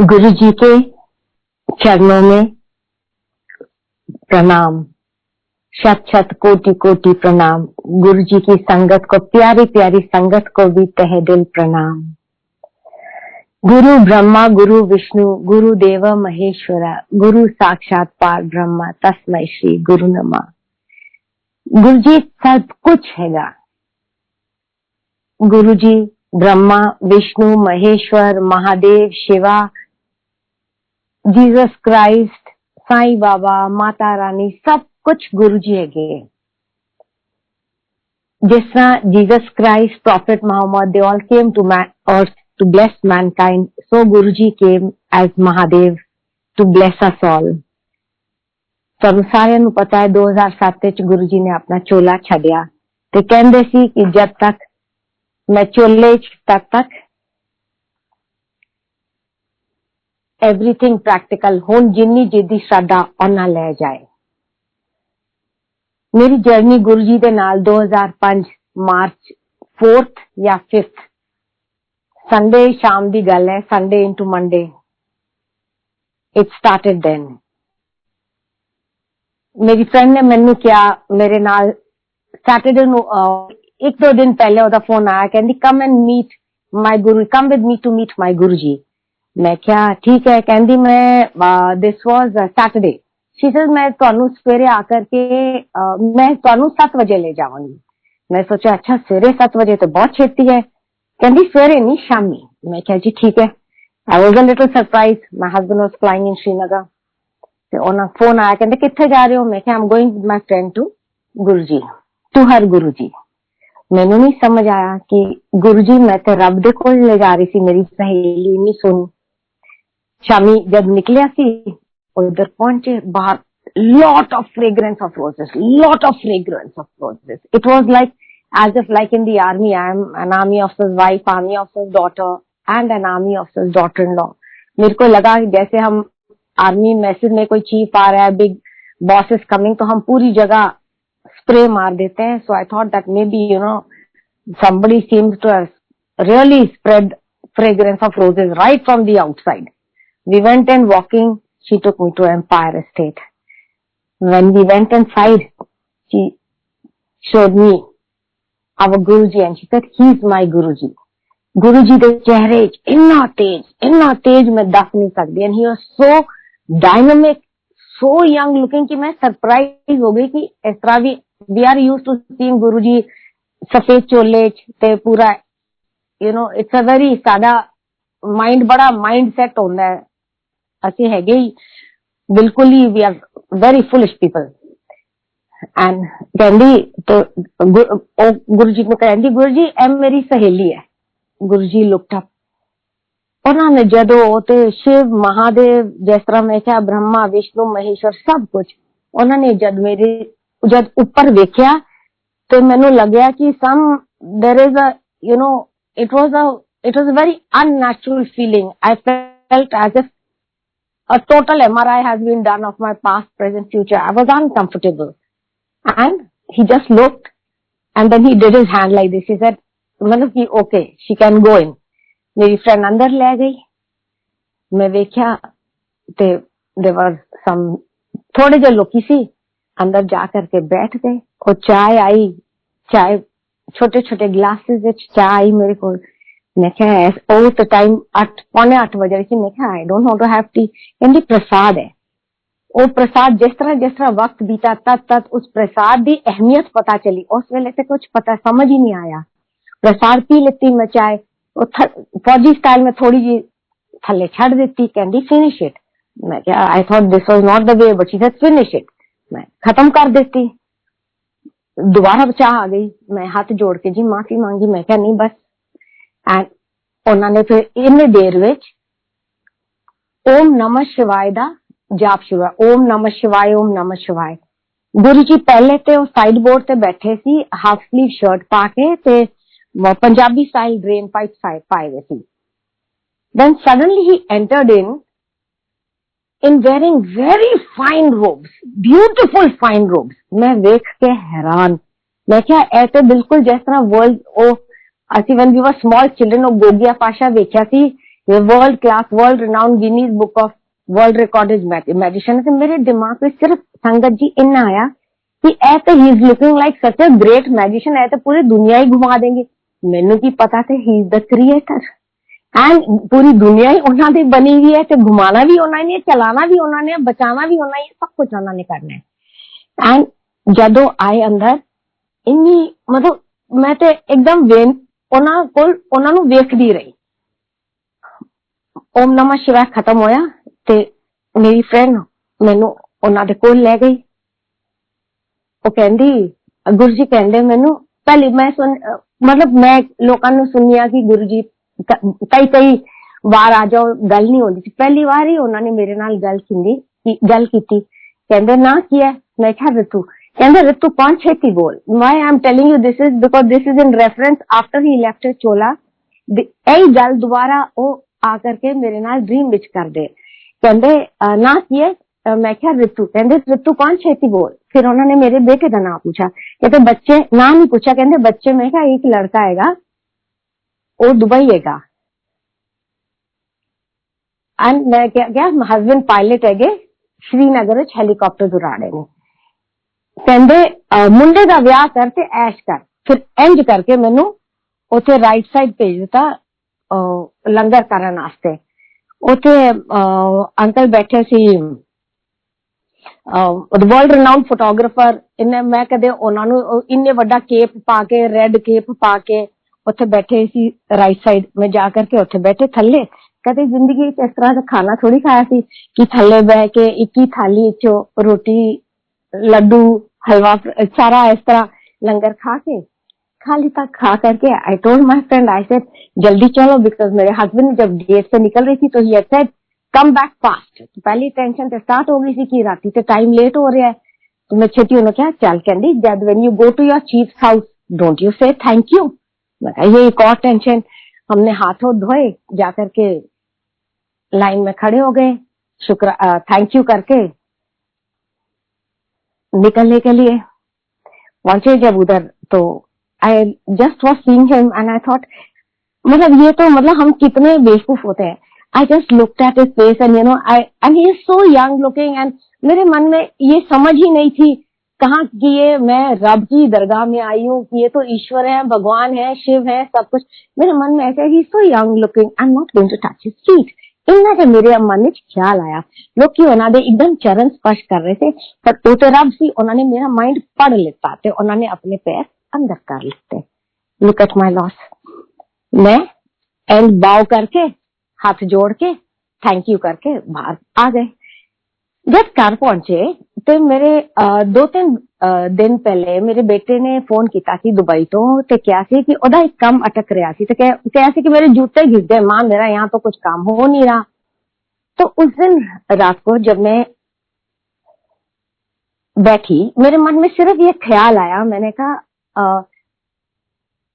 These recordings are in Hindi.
गुरु जी के चरणों में प्रणाम, शत शत कोटि कोटि प्रणाम। गुरु जी की संगत को, प्यारी प्यारी संगत को भी तहे दिल प्रणाम। गुरु ब्रह्मा गुरु विष्णु गुरु देव महेश्वरा, गुरु साक्षात पार ब्रह्मा, तस्मै श्री गुरु नमः। गुरु जी सब कुछ हैगा। गुरु जी ब्रह्मा विष्णु महेश्वर महादेव शिवा, जीसस क्राइस्ट, साईं बाबा, माता रानी, सब कुछ गुरु जी है। जिस तरह Jesus Christ, prophet Mohammed, they all came to earth to bless mankind, so Guru ji came as Mahadev to bless us all. ਤੁਹਾਨੂੰ ਸਾਰਿਆਂ ਨੂੰ ਪਤਾ ਹੈ 2007 ਵਿੱਚ ਗੁਰੂ ਜੀ ਨੇ ਆਪਣਾ ਚੋਲਾ ਛੱਡਿਆ ਤੇ ਕਹਿੰਦੇ ਸੀ ਕਿ ਜਦ ਤੱਕ ਮੈਂ ਚੋਲੇ ਚ ਤਦ ਤੱਕ एवरीथिंग प्रैक्टिकल। हुण जिन्नी जिद्दी श्रद्धा उन्ना ले जाए। मेरी जर्नी गुरु जी दे नाल 2005 मार्च 4th या 5th संडे शाम दी गल है, Sunday into Monday it started then. मेरी फ्रेंड ने मैनू क्या मेरे नाल सैटरडे नू एक दो दिन पहले ओदा फोन आया, कहंदी come and meet my guru, come with me to meet my guru ji. मैं क्या ठीक है, कहंदी मैं this was Saturday, she said मैं ਤੁਹਾਨੂੰ ਸਵੇਰੇ आकर के मैं ਤੁਹਾਨੂੰ 7 ਵਜੇ ले जाऊंगी। मैं सोचा अच्छा सवेरे 7 वजे तो बहुत छेती है, कहंदी सवेरे नहीं शामी। मैं क्या जी ठीक है। I was a little surprise, my husband was flying in Srinagar, ते ओना फोन आया, कहंदे किथे जा रहे हो? मैं क्या I am going with my friend to guru ji, to her गुरु जी। मैनू नहीं समझ आया कि गुरु जी मैं तो रब दे कोल ले जा रही सी, मेरी सहेली नहीं सुनी। शामी जब निकलिया सी उधर पहुंचे, बाहर lot of fragrance of roses, lot of fragrance of roses. It was like as if like in the army, I am an army officer's wife, army officer's daughter and an army officer's daughter-in-law. मेरे को लगा जैसे हम आर्मी मैसेज में कोई चीफ आ रहा है, बिग बॉस इज कमिंग, तो हम पूरी जगह स्प्रे मार देते हैं। So I thought that maybe somebody seems to have really spread fragrance of roses right from the outside. We went and walking, she took me to Empire Estate. When we went inside, she showed me our Guruji and she said, he's my Guruji. Guruji the chehre inna tej main das nahi sakdi, and he was so dynamic, so young looking कि मैं surprise हो गई कि इस तरह we are used to seeing Guruji सफेद चोले ते पूरा it's a very सादा माइंड, बड़ा माइंड सेट होता है। ਅਸੀਂ ਹੈਗੇ ਹੀ ਬਿਲਕੁਲ ਹੀ we are very foolish people. And ਕਹਿੰਦੀ तो गुरु जी को कहती, गुरु जी ਇਹ ਮੇਰੀ सहेली है। गुरु जी लुकड अप, ਉਹਨਾਂ ਨੇ ਜਦੋਂ ਤੇ शिव महादेव जिस तरह मैं क्या ब्रह्मा विष्णु महेश्वर सब कुछ, ਉਹਨਾਂ ਨੇ जद ਉੱਪਰ ਵੇਖਿਆ ਤੇ ਮੈਨੂੰ ਲੱਗਿਆ कि some there is a it was a very unnatural feeling. I felt as if a total MRI has been done of my past, present, future. I was uncomfortable. And he just looked and then he did his hand like this. He said, okay, she can go in. मेरी फ्रेंड अंदर ले गई। मैं देखा there were some थोड़े जो लोग सी अंदर जा करके बैठ गए और चाय आई, चाय छोटे छोटे ग्लासेस में चाय आई मेरे को। मैं क्या उस टाइम 8:45 बजे थी। मैं क्या I don't want to have tea. कहती प्रसाद है। वो प्रसाद जिस तरह वक्त बीता तब उस प्रसाद की अहमियत पता चली। उस वेले से कुछ पता समझ ही नहीं आया। प्रसाद पी लेती मैं चाय, फौजी स्टाइल में थोड़ी जी थले छड़ देती। कहती फिनिश इट। मैं क्या I thought this was not the way, but she said finish it. मैं खत्म कर देती। दोबारा चाह आ गई। मैं हाथ जोड़ के जी माफी मांगी। मैं क्या नहीं बस। एंड उन्होंने फिर इन्ने देर विच ओम नमः शिवाय दा जाप शुरू। ओम नमः शिवाय, ओम नमः शिवाय। गुरु जी पहले ते साइड बोर्ड ते बैठे सी, हाफ स्लीव शर्ट पा के ते पंजाबी स्टाइल ड्रेन पाइप पाए हुए सी। Then suddenly he entered in wearing very fine robes, beautiful fine robes. मैं देख के हैरान। मैं क्या ऐसे बिल्कुल जिस तरह वर्ल्ड ओ ਅਸੀਂ when we were small children ਉਹ ਗੋਗਿਆ ਪਾਸ਼ਾ ਵੇਖਿਆ ਸੀ ये world class, world renowned Guinness book of world recorded magician है। मेरे दिमाग में सिर्फ संगत जी इतना आया कि ऐ तो he is looking like such a great magician, ऐ तो पूरी दुनिया ही घुमा देंगे। मैनू की पता थे he is the creator and पूरी दुनिया ही उन्होंने बनी हुई है, तो घुमाना भी उन्होंने, चलाना भी उन्होंने, बचाना भी उन्होंने, सब कुछ उन्होंने करना है। एंड जदों आए अंदर इन्नी मतलब मैं तो एकदम उन्होंने वेखदी रही। ओम नमः शिवाय खत्म होया ते मेरी फ्रेंड मैनू उन्हां दे कोल ले गई। वो कहंदी गुरु जी कहंदे मैनू, पहले मैं मतलब मैं लोकां नू सुनिया कि गुरु जी कई बार आ जाओ, गल नहीं होती। पहली बार ही उन्होंने मेरे नाल गल की। कहंदे ना की है, मैं क्या ऋतु, कहंदे ऋतु कौन छेती बोल। Why I am telling you this is because this is in reference after he left चोला। यही गल दोबारा वो आकर के मेरे नाल ड्रीम विच कर दे। कहंदे ना की है, मैं क्या ऋतु, कहंदे ऋतु कौन छेती बोल। फिर उन्होंने मेरे बेटे का नाम पूछा, कहते बच्चे नाम नहीं पूछा, कहंदे बच्चे में क्या एक लड़का हैगा वो दुबई हैगा एंड मैं क्या हस्बैंड पायलट है श्रीनगर हेलीकॉप्टर उड़ाने ने। कहंदे मुंडे का विआह करते ऐश कर। फिर इंज करके मैनू उथे राइट साइड भेज दिता लंगर करन वास्ते। उथे अंकल बैठे सी वर्ल्ड रिनाउंड फोटोग्राफर। इन्हें मैं कदे उन्होंने इन्ने वड्डा केप पा के, रेड केप पा के उथे बैठे सी राइट साइड में जाकर के उथे बैठे थले। कदे जिंदगी इस तरह का खाना थोड़ी खाया सी कि थले बह के एक ही थाली चो रोटी लड्डू हलवा सारा इस तरह लंगर खा के खाली तक खा करके I told my friend, I said जल्दी चलो, बिकॉज मेरे हस्बैंड जब गेट से निकल रही थी तो he said come back fast. तो पहली टेंशन तो स्टार्ट हो गई थी कि राती से टाइम लेट हो रहा है। तो मैं छेती उन्होंने क्या चल कहती जब when you go to your chief house don't you say thank you. ये एक और टेंशन। हमने हाथों धोए, जाकर के लाइन में खड़े हो गए, शुक्र थैंक यू करके निकलने के लिए पहुंचे। जब उधर तो I just was seeing him and I thought मतलब ये तो मतलब हम कितने बेवकूफ होते हैं। I just looked at his face and you know and he is so young looking and मेरे मन में ये समझ ही नहीं थी कहाँ कि ये मैं रब की दरगाह में आई हूँ, कि ये तो ईश्वर है, भगवान है, शिव है, सब कुछ मेरे मन में ऐसे ही so young looking I am not going to touch his feet. इन्ना के मेरे मन में ख्याल आया लोग कि उन्होंने एकदम चरण स्पर्श कर रहे थे, पर वो तो रब सी, उन्होंने मेरा माइंड पढ़ लेता थे, उन्होंने अपने पैर अंदर कर लेते। Look at my loss. मैं एंड बाव करके हाथ जोड़ के थैंक यू करके बाहर आ गए। जब घर पहुंचे तो मेरे 2-3 दिन पहले मेरे बेटे ने फोन किया कि दुबई तो क्या सी कि ओदा एक काम अटक रहा सी, तो क्या सी कि मेरे जूते घिस गए, मां मेरा यहाँ तो कुछ काम हो नहीं रहा। तो उस दिन रात को जब मैं बैठी मेरे मन में सिर्फ ये ख्याल आया, मैंने कहा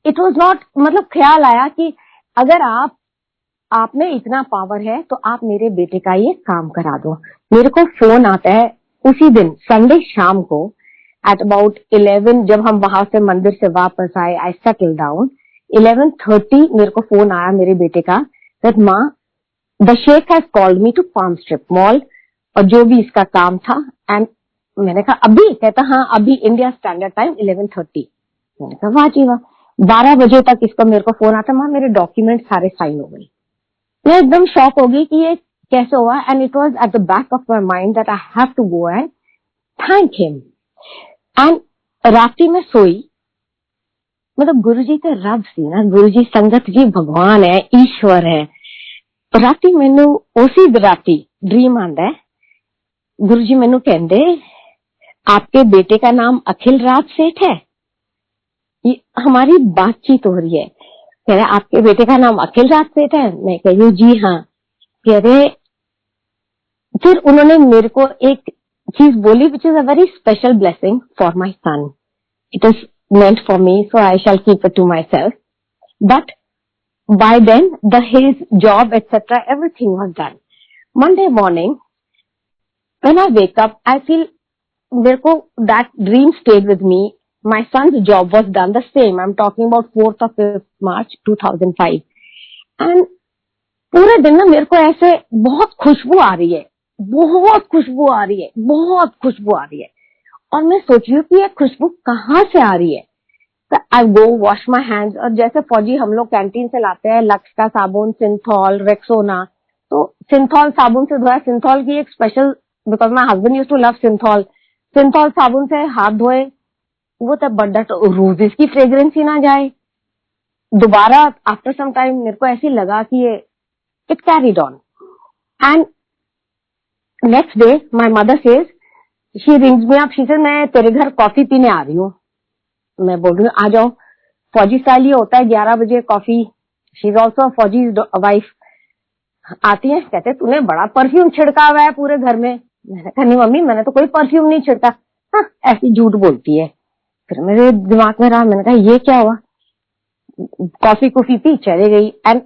इट वाज नॉट मतलब ख्याल आया कि अगर आप में इतना पावर है तो आप मेरे बेटे का ये काम करा दो। मेरे को फोन आता है उसी दिन संडे शाम को एट अबाउट 11, जब हम वहां से मंदिर से वापस आए, आई सेटल डाउन 11:30 मेरे को फोन आया मेरे बेटे का दैट माँ the sheikh has called me to Palm Strip Mall, और जो भी इसका काम था। एंड मैंने कहा अभी, कहता हाँ अभी इंडिया स्टैंडर्ड टाइम 11:30। मैंने कहा वाह जी वाह। 12 बजे तक इसका मेरे को फोन आता, माँ मेरे डॉक्यूमेंट सारे साइन हो गए। मैं एकदम शॉक हो गई कि ये कैसे हुआ। And it was at the back of my mind that I have to go and thank him. And रात्रि में सोई, मतलब गुरुजी तो रब सी ना, गुरुजी संगत जी भगवान है, ईश्वर है। राती मैनू उसी राती ड्रीम आंदा है, गुरुजी मैनू कहंदे आपके बेटे का नाम अखिल राज सेठ है। ये हमारी बातचीत हो रही है, कह रहे आपके बेटे का नाम अखिल राज सेठ है। मैं कह रही जी हाँ। कह रहे फिर उन्होंने मेरे को एक चीज बोली which is a very special blessing for my son, it is meant for me, so I shall keep it to myself. But by then, his job, etc., everything was done. Monday morning, when I wake up, I feel that dream stayed with me. My son's job was done the same. I'm talking about 4th or 5th March 2005. And पूरे दिन ना मेरे को ऐसे बहुत खुशबू आ रही है, बहुत खुशबू आ रही है, बहुत खुशबू आ रही है, और मैं सोच रही हूँ कि ये खुशबू कहाँ से आ रही है। तो आई गो वॉश माई हैंड्स, और जैसे फौजी हम लोग कैंटीन से लाते हैं लक्स का साबुन, सिंथॉल, रेक्सोना, तो सिंथॉल साबुन से धोया, सिंथॉल की एक special, because my husband used to love Cinthol, Cinthol साबुन से हाथ धोए, वो तब बट रोजेस की फ्रेग्रेंस ही ना जाए। दोबारा आफ्टर सम टाइम मेरे को ऐसे लगा कि ये it carried on, and next day my mother says, she rings me up, she says मैं तेरे घर कॉफी पीने आ रही हूँ। मैं बोल रही हूँ आ जाओ। फौजी स्टाइल ये होता है 11 बजे कॉफी, शी इज ऑल्सो फौजी वाइफ, आती है, कहते तूने बड़ा परफ्यूम छिड़का हुआ है पूरे घर में। मैंने कहा नहीं मम्मी, मैंने तो कोई परफ्यूम नहीं छिड़का। हाँ, ऐसी झूठ बोलती है। फिर मेरे दिमाग में रहा, मैंने कहा ये क्या हुआ। कॉफी कुफी पी चले गई, एंड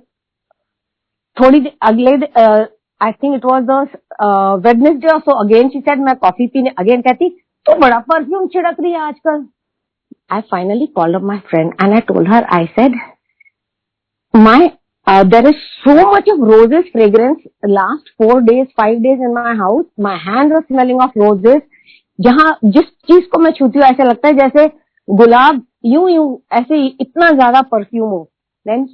थोड़ी अगले I think it was the Wednesday और सो, अगेन शी सेड मैं कॉफी पीने, अगेन कहती तो बड़ा परफ्यूम छिड़क रही है आजकल। I finally called up my friend and I told her, I said, there is so much of roses fragrance last 4 days, 5 days in my house. My hands are smelling of roses. जहाँ जिस चीज को मैं छूती हूँ ऐसे लगता है जैसे गुलाब यूं यूं ऐसे इतना ज्यादा परफ्यूम हो। Then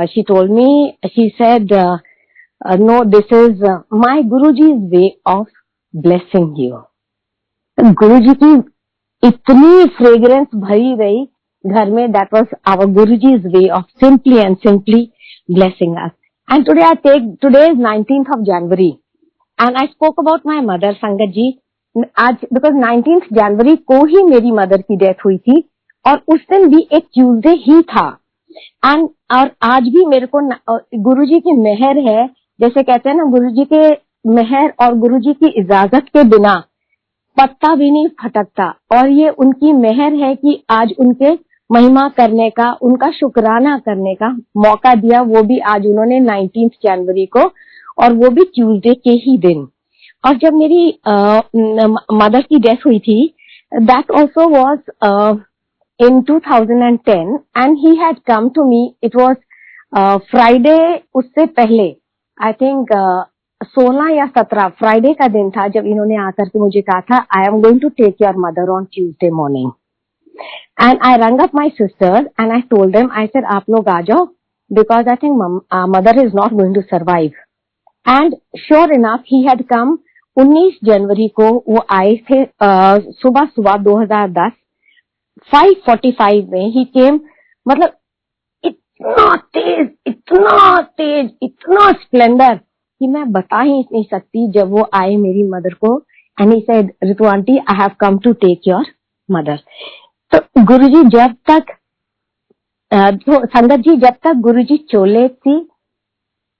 she told me, she said, no, this is my Guruji's way of blessing you. गुरुजी की इतनी फ्रेग्रेंस भरी रही घर में, that was our guruji's way of simply and simply blessing us. And today is 19th of January and I spoke about my mother. संगत जी, आज बिकॉज 19th January को ही मेरी मदर की डेथ हुई थी, और उस दिन भी एक ट्यूसडे ही था, एंड और आज भी मेरे को गुरुजी की मेहर है, जैसे कहते हैं ना गुरुजी के मेहर और गुरुजी की इजाजत के बिना पत्ता भी नहीं फटकता, और ये उनकी मेहर है कि आज उनके महिमा करने का, उनका शुक्राना करने का मौका दिया, वो भी आज उन्होंने 19th January को, और वो भी ट्यूसडे के ही दिन। और जब मेरी मदर की डेथ हुई थी, that also was in 2010 and he had come to me, it was Friday, उससे पहले आई थिंक 16 या 17 फ्राइडे का दिन था जब इन्होंने आकर के मुझे कहा था, I am going to take your mother on Tuesday morning. And I rang up my sisters and I told them, I said आप लोग आ जाओ, because I think mother is not going to survive. And sure enough he had come. 19 जनवरी को वो आए थे, सुबह सुबह 2010 5:45 में ही केम। मतलब इतना तेज, इतना तेज, इतना स्प्लेंडर कि मैं बता ही नहीं सकती। जब वो आए मेरी मदर को, and he said, Ritu aunty I have come to take your mother. तो गुरुजी जब तक तो संगत जी जब तक गुरुजी चोले थी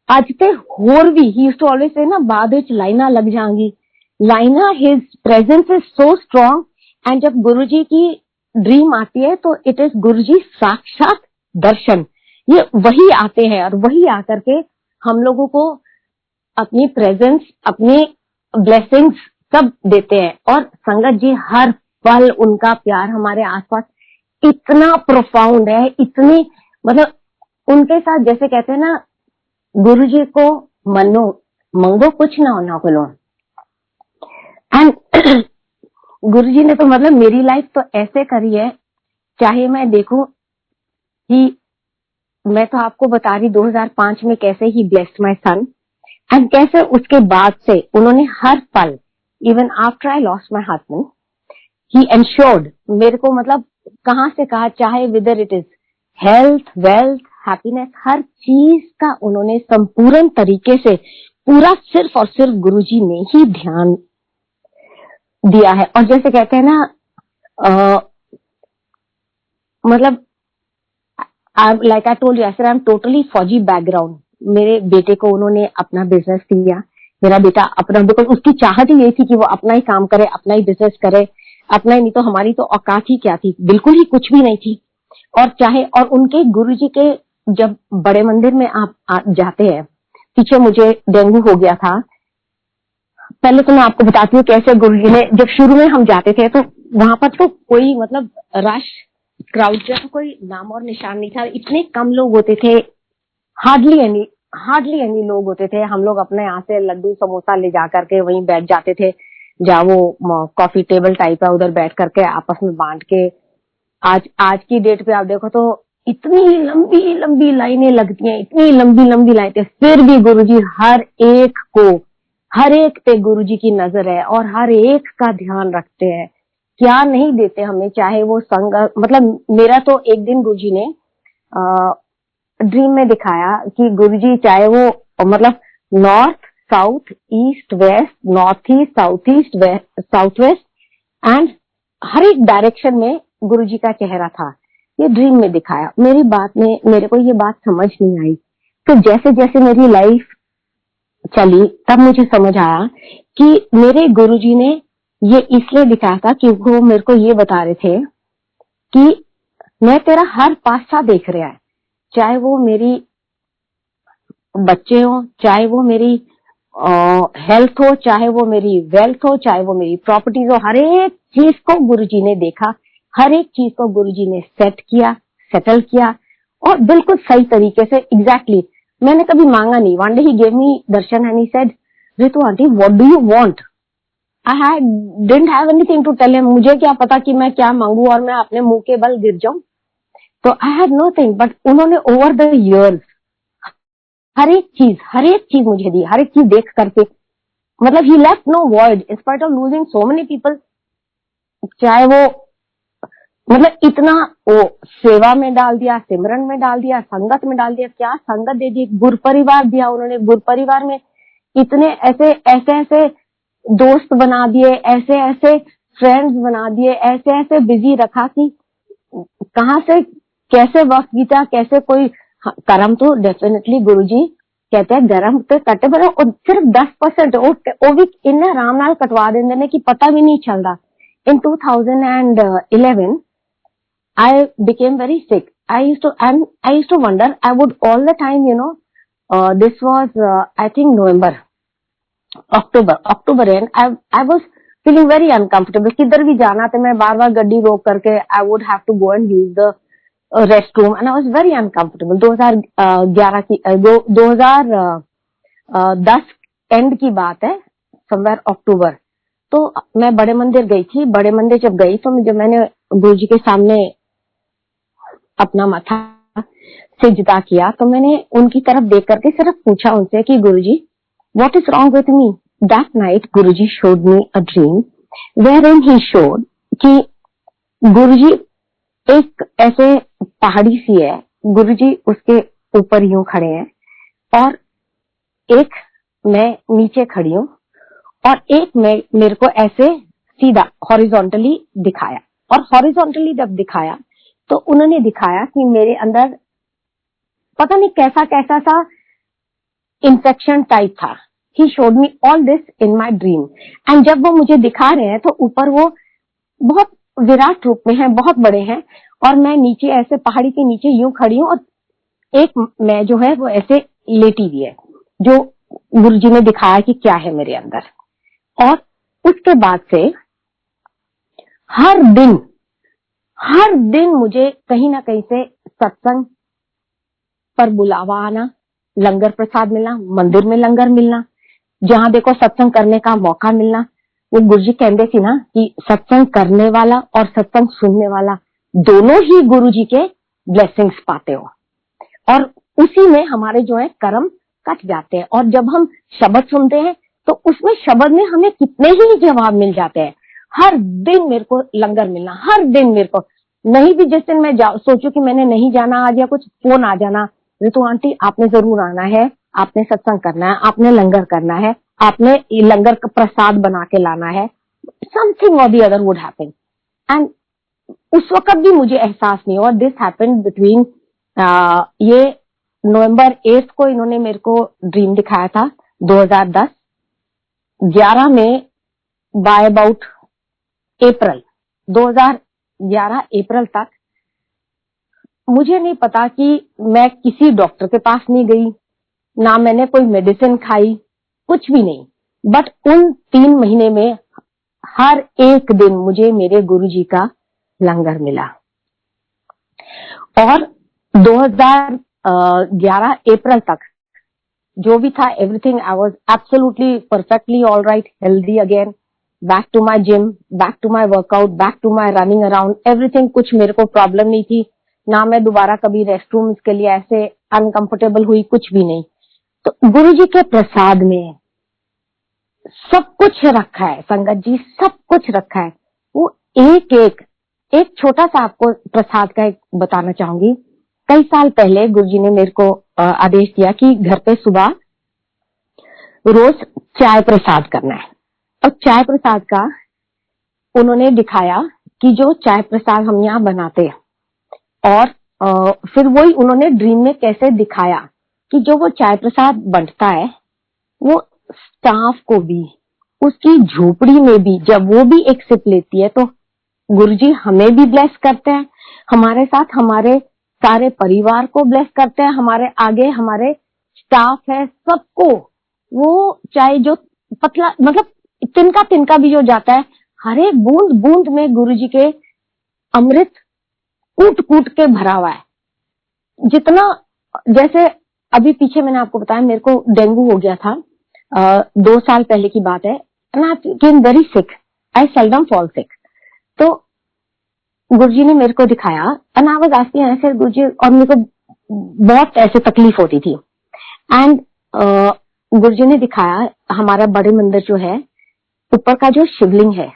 अज ते होर भी, ही यूज्ड टू ऑलवेज से ना बाद विच लाइना लग जाएंगी, लाइना, his presence is so strong. And जब गुरुजी की ड्रीम आती है तो इट इज गुरुजी साक्षात दर्शन, ये वही आते हैं और वही आकर के हम लोगों को अपनी प्रेजेंस, अपनी ब्लेसिंग्स सब देते हैं। और संगत जी हर पल उनका प्यार हमारे आसपास इतना प्रोफाउंड है, इतनी, मतलब उनके साथ जैसे कहते हैं ना, गुरुजी को मनो मंगो कुछ ना होना बोलो। एंड गुरुजी ने तो मतलब मेरी लाइफ तो ऐसे करी है, चाहे मैं देखूं कि मैं तो आपको बता रही 2005 में कैसे ही ब्लेस्ड माय सन, एंड कैसे उसके बाद से उन्होंने हर पल, even after I lost my husband, he ensured मेरे को, मतलब कहाँ से कहा, चाहे whether it is health, wealth, happiness, हर चीज का उन्होंने संपूर्ण तरीके से पूरा सिर्फ और सिर्फ गुरुजी ने ही ध्यान दिया है। और जैसे कहते हैं ना, मतलब like I told you, I am totally फौजी बैकग्राउंड। मेरे बेटे को उन्होंने अपना बिजनेस दिया, मेरा बेटा अपना, बिकॉज उसकी चाहत ही यही थी कि वो अपना ही काम करे, अपना ही बिजनेस करे, अपना ही, नहीं तो हमारी तो औकात ही क्या थी, बिल्कुल ही कुछ भी नहीं थी। और चाहे, और उनके गुरुजी के जब बड़े मंदिर में आप जाते हैं, पीछे मुझे डेंगू हो गया था, पहले तो मैं आपको बताती हूँ कैसे गुरुजी ने, जब शुरू में हम जाते थे तो वहां पर तो कोई, मतलब रश क्राउड का कोई नाम और निशान नहीं था, इतने कम लोग होते थे, हार्डली एनी, हार्डली एनी लोग होते थे। हम लोग अपने यहाँ से लड्डू समोसा ले जा करके वहीं बैठ जाते थे, जहाँ वो कॉफी टेबल टाइप है, उधर बैठ करके आपस में बांट के। आज आज की डेट पे आप देखो तो इतनी लंबी लंबी लाइनें लगती हैं, इतनी लंबी लंबी लाइनें, फिर भी गुरुजी हर एक पे गुरुजी की नजर है और हर एक का ध्यान रखते हैं। क्या नहीं देते हमें, चाहे वो संग, मतलब मेरा तो एक दिन गुरुजी ने ड्रीम में दिखाया कि गुरुजी चाहे वो मतलब north south east west, north east south east west south west and हर एक डायरेक्शन में गुरुजी का चेहरा था। ये ड्रीम में दिखाया। मेरी बात में मेरे को ये बात समझ नहीं आई। तो जैसे जैसे मेरी लाइफ चली तब मुझे समझ आया कि मेरे गुरुजी ने ये इसलिए दिखाया था कि वो मेरे को ये बता रहे थे कि मैं तेरा हर पासा देख रहा है, चाहे वो मेरी बच्चे हो, चाहे वो मेरी हेल्थ हो, चाहे वो मेरी वेल्थ हो, चाहे वो मेरी प्रॉपर्टीज हो, हर एक चीज को गुरुजी ने देखा, हर एक चीज को गुरुजी ने सेट किया, सेटल किया और बिल्कुल सही तरीके से एग्जैक्टली। मैंने कभी मांगा नहीं। One day he gave me darshan and he said, Ritu aunty what do you want? I didn't have anything to tell him. मुझे क्या पता कि मैं क्या मांगू और मैं अपने मुंह के बल गिर जाऊं। तो आई हैड नोथिंग, बट उन्होंने ओवर द इयर्स हर एक चीज मुझे दी, हर एक चीज देख करके, मतलब he left no void in spite of losing so many people. चाहे वो मतलब इतना वो सेवा में डाल दिया, सिमरन में डाल दिया, संगत में डाल दिया, क्या संगत दे दी, गुरु परिवार दिया उन्होंने। गुरु परिवार में इतने ऐसे ऐसे दोस्त बना दिए, ऐसे ऐसे फ्रेंड्स बना दिए, ऐसे ऐसे बिजी रखा कि कहाँ से कैसे वक्त बीता, कैसे कोई। कर्म तो डेफिनेटली गुरुजी कहते हैं गरम तो कटे पर सिर्फ 10% वो भी इन्हें आराम नाल कटवा देंगे ने कि पता भी नहीं चलता। इन 2011 I became very sick. I used to wonder. I would all the time, this was I think November, October end. I was feeling very uncomfortable. किधर भी जाना तो मैं बार बार गड्डी रोक करके I would have to go and use the restroom and I was very uncomfortable. 2011 की 2010 एंड की बात है, समवेयर अक्टूबर। तो मैं बड़े मंदिर गई थी। बड़े मंदिर जब गई तो जब मैंने गुरुजी के सामने अपना माथा सिजदा किया तो मैंने उनकी तरफ देख करके सिर्फ पूछा उनसे कि Guruji what is wrong with me. That night Guruji showed me a dream wherein he showed कि गुरुजी एक ऐसे पहाड़ी सी है, गुरुजी उसके ऊपर यूं खड़े हैं और एक मैं नीचे खड़ी हूं और एक मेरे को ऐसे सीधा हॉरिजॉन्टली दिखाया। और हॉरिजॉन्टली जब दिखाया तो उन्होंने दिखाया कि मेरे अंदर पता नहीं कैसा कैसा सा इंफेक्शन टाइप था। ही showed me all this in my dream and जब वो मुझे दिखा रहे हैं तो ऊपर वो बहुत विराट रूप में है, बहुत बड़े हैं और मैं नीचे ऐसे पहाड़ी के नीचे यूं खड़ी हूं और एक मैं जो है वो ऐसे लेटी हुई है, जो गुरुजी ने दिखाया कि क्या है मेरे अंदर। और उसके बाद से हर दिन मुझे कहीं ना कहीं से सत्संग पर बुलावा आना, लंगर प्रसाद मिलना, मंदिर में लंगर मिलना, जहां देखो सत्संग करने का मौका मिलना। वो गुरुजी कहते थे ना कि सत्संग करने वाला और सत्संग सुनने वाला दोनों ही गुरुजी के ब्लेसिंग्स पाते हो और उसी में हमारे जो है कर्म कट जाते हैं। और जब हम शब्द सुनते हैं तो उसमें शब्द में हमें कितने ही जवाब मिल जाते हैं। हर दिन मेरे को लंगर मिलना, हर दिन मेरे को नहीं भी जिस दिन मैं सोचू कि मैंने नहीं जाना आज या कुछ फोन आ जाना, रितु आंटी आपने जरूर आना है, आपने सत्संग करना है, आपने लंगर करना है, आपने लंगर का प्रसाद बना के लाना है, समथिंग और the other would happen. And उस वक्त भी मुझे एहसास नहीं हुआ। दिस हैपेंड बिटवीन ये नवंबर 8 को इन्होंने मेरे को ड्रीम दिखाया था 2010, 11 में बाय अबाउट अप्रैल 2011 अप्रैल तक मुझे नहीं पता कि मैं किसी डॉक्टर के पास नहीं गई, ना मैंने कोई मेडिसिन खाई, कुछ भी नहीं। बट उन 3 महीने में हर एक दिन मुझे मेरे गुरुजी का लंगर मिला। और 2011 अप्रैल तक जो भी था everything, I was absolutely perfectly all right, healthy again, back to my gym, back to my workout, back to my running around, everything. कुछ मेरे को प्रॉब्लम नहीं थी, ना मैं दोबारा कभी रेस्ट रूम के लिए ऐसे अनकंफर्टेबल हुई, कुछ भी नहीं। तो गुरु जी के प्रसाद में सब कुछ रखा है संगत जी, सब कुछ रखा है। वो एक एक एक छोटा सा आपको प्रसाद का एक बताना चाहूंगी। कई साल पहले गुरुजी ने मेरे को आदेश दिया कि घर पे सुबह रोज चाय प्रसाद करना है। और चाय प्रसाद का उन्होंने दिखाया कि जो चाय प्रसाद हम यहाँ बनाते हैं, और फिर वही उन्होंने ड्रीम में कैसे दिखाया कि जो वो चाय प्रसाद बनता है वो स्टाफ को भी, उसकी झोपड़ी में भी, जब वो भी एक सिप लेती है तो गुरुजी हमें भी ब्लेस करते हैं, हमारे साथ हमारे सारे परिवार को ब्लेस करते हैं, हमारे आगे हमारे स्टाफ है सबको। वो चाहे जो पतला, मतलब तिनका तिनका भी जो जाता है, हर एक बूंद बूंद में गुरुजी के अमृत कूट कूट के भरा हुआ है। जितना, जैसे अभी पीछे मैंने आपको बताया मेरे को डेंगू हो गया था, 2 साल पहले की बात है, and I became very sick, I seldom fall sick. तो गुरुजी ने मेरे को दिखाया एंड आई वाज आस्किंग ऐसे गुरुजी, और मेरे को बहुत ऐसे तकलीफ होती थी, एंड गुरुजी ने दिखाया हमारा बड़े मंदिर जो है, ऊपर का जो शिवलिंग है,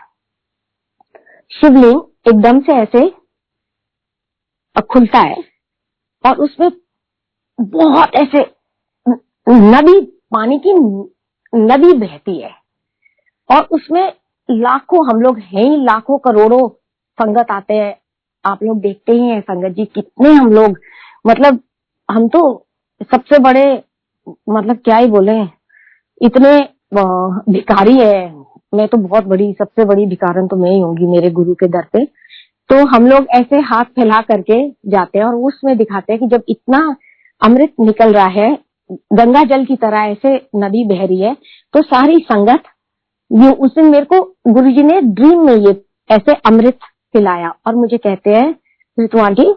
शिवलिंग एकदम से ऐसे खुलता है और उसमें बहुत ऐसे नदी, पानी की नदी बहती है, और उसमें लाखों, हम लोग हैं ही, लाखों करोड़ों संगत आते हैं। आप लोग देखते ही हैं संगत जी कितने हम लोग, मतलब हम तो सबसे बड़े, मतलब क्या ही बोले, इतने भिखारी है। मैं तो बहुत बड़ी, सबसे बड़ी भिखारन तो मैं ही होंगी मेरे गुरु के दर पे। तो हम लोग ऐसे हाथ फैला करके जाते हैं और उसमें दिखाते हैं कि जब इतना अमृत निकल रहा है, गंगा जल की तरह ऐसे नदी बह रही है, तो सारी संगत, ये उस दिन मेरे को गुरुजी ने ड्रीम में ये ऐसे अमृत पिलाया और मुझे कहते हैं रितु आंटी,